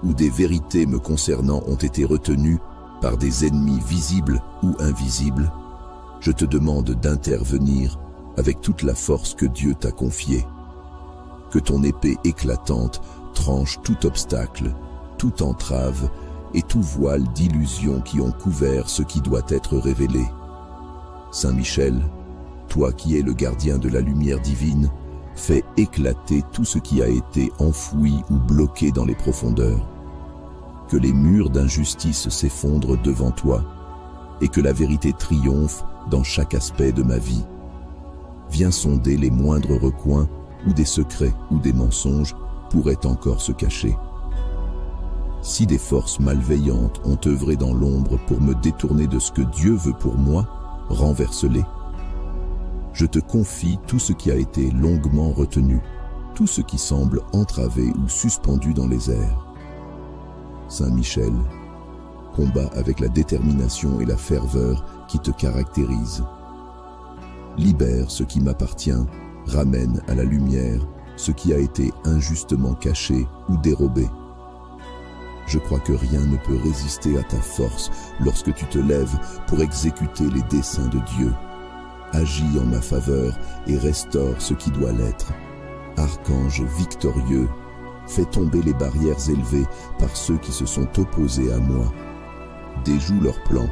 ou des vérités me concernant ont été retenues par des ennemis visibles ou invisibles, je te demande d'intervenir avec toute la force que Dieu t'a confiée. Que ton épée éclatante tranche tout obstacle, toute entrave et tout voile d'illusions qui ont couvert ce qui doit être révélé. Saint Michel, toi qui es le gardien de la lumière divine, fais éclater tout ce qui a été enfoui ou bloqué dans les profondeurs. Que les murs d'injustice s'effondrent devant toi et que la vérité triomphe dans chaque aspect de ma vie. Viens sonder les moindres recoins où des secrets ou des mensonges pourraient encore se cacher. Si des forces malveillantes ont œuvré dans l'ombre pour me détourner de ce que Dieu veut pour moi, renverse-les. Je te confie tout ce qui a été longuement retenu, tout ce qui semble entravé ou suspendu dans les airs. Saint Michel, combat avec la détermination et la ferveur qui te caractérisent. Libère ce qui m'appartient, ramène à la lumière ce qui a été injustement caché ou dérobé. Je crois que rien ne peut résister à ta force lorsque tu te lèves pour exécuter les desseins de Dieu. Agis en ma faveur et restaure ce qui doit l'être. Archange victorieux, fais tomber les barrières élevées par ceux qui se sont opposés à moi. Déjoue leurs plans,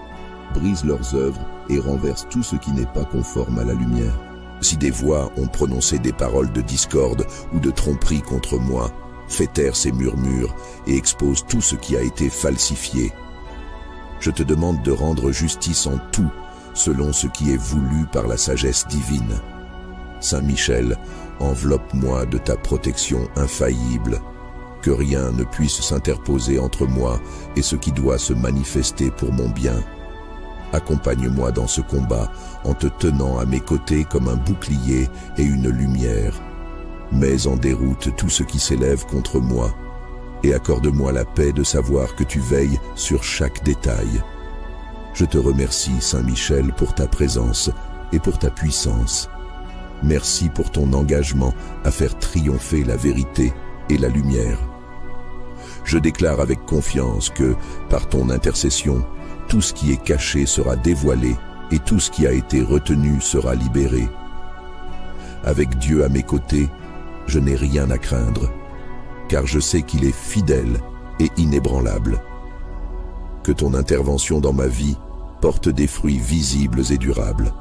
brise leurs œuvres et renverse tout ce qui n'est pas conforme à la lumière. Si des voix ont prononcé des paroles de discorde ou de tromperie contre moi, fais taire ces murmures et expose tout ce qui a été falsifié. Je te demande de rendre justice en tout, selon ce qui est voulu par la sagesse divine. Saint Michel, enveloppe-moi de ta protection infaillible, que rien ne puisse s'interposer entre moi et ce qui doit se manifester pour mon bien. Accompagne-moi dans ce combat en te tenant à mes côtés comme un bouclier et une lumière. Mets en déroute tout ce qui s'élève contre moi et accorde-moi la paix de savoir que tu veilles sur chaque détail. Je te remercie, Saint Michel, pour ta présence et pour ta puissance. Merci pour ton engagement à faire triompher la vérité et la lumière. Je déclare avec confiance que, par ton intercession, tout ce qui est caché sera dévoilé et tout ce qui a été retenu sera libéré. Avec Dieu à mes côtés, je n'ai rien à craindre, car je sais qu'il est fidèle et inébranlable. Que ton intervention dans ma vie porte des fruits visibles et durables.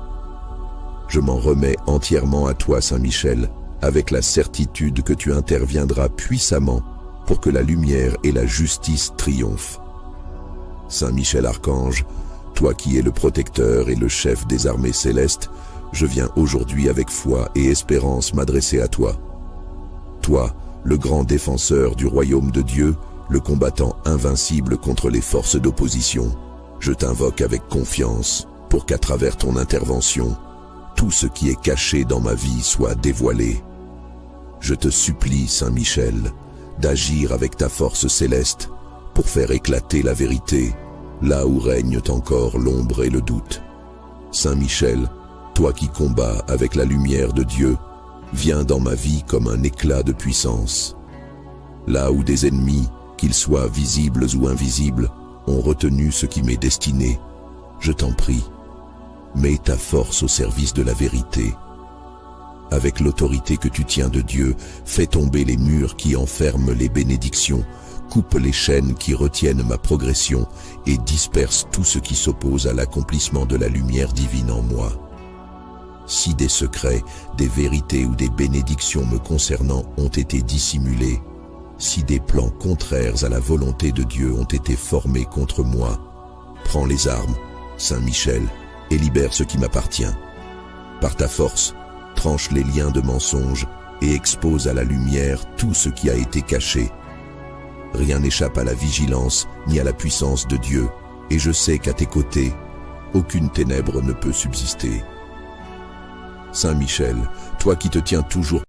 Je m'en remets entièrement à toi, Saint Michel, avec la certitude que tu interviendras puissamment pour que la lumière et la justice triomphent. Saint Michel Archange, toi qui es le protecteur et le chef des armées célestes, je viens aujourd'hui avec foi et espérance m'adresser à toi. Toi, le grand défenseur du royaume de Dieu, le combattant invincible contre les forces d'opposition, je t'invoque avec confiance pour qu'à travers ton intervention, tout ce qui est caché dans ma vie soit dévoilé. Je te supplie, Saint Michel, d'agir avec ta force céleste pour faire éclater la vérité, là où règnent encore l'ombre et le doute. Saint Michel, toi qui combats avec la lumière de Dieu, viens dans ma vie comme un éclat de puissance. Là où des ennemis, qu'ils soient visibles ou invisibles, ont retenu ce qui m'est destiné, je t'en prie, mets ta force au service de la vérité. Avec l'autorité que tu tiens de Dieu, fais tomber les murs qui enferment les bénédictions, coupe les chaînes qui retiennent ma progression et disperse tout ce qui s'oppose à l'accomplissement de la lumière divine en moi. Si des secrets, des vérités ou des bénédictions me concernant ont été dissimulés, si des plans contraires à la volonté de Dieu ont été formés contre moi, prends les armes, Saint Michel, et libère ce qui m'appartient. Par ta force, tranche les liens de mensonge et expose à la lumière tout ce qui a été caché. Rien n'échappe à la vigilance ni à la puissance de Dieu, et je sais qu'à tes côtés, aucune ténèbre ne peut subsister. Saint Michel, toi qui te tiens toujours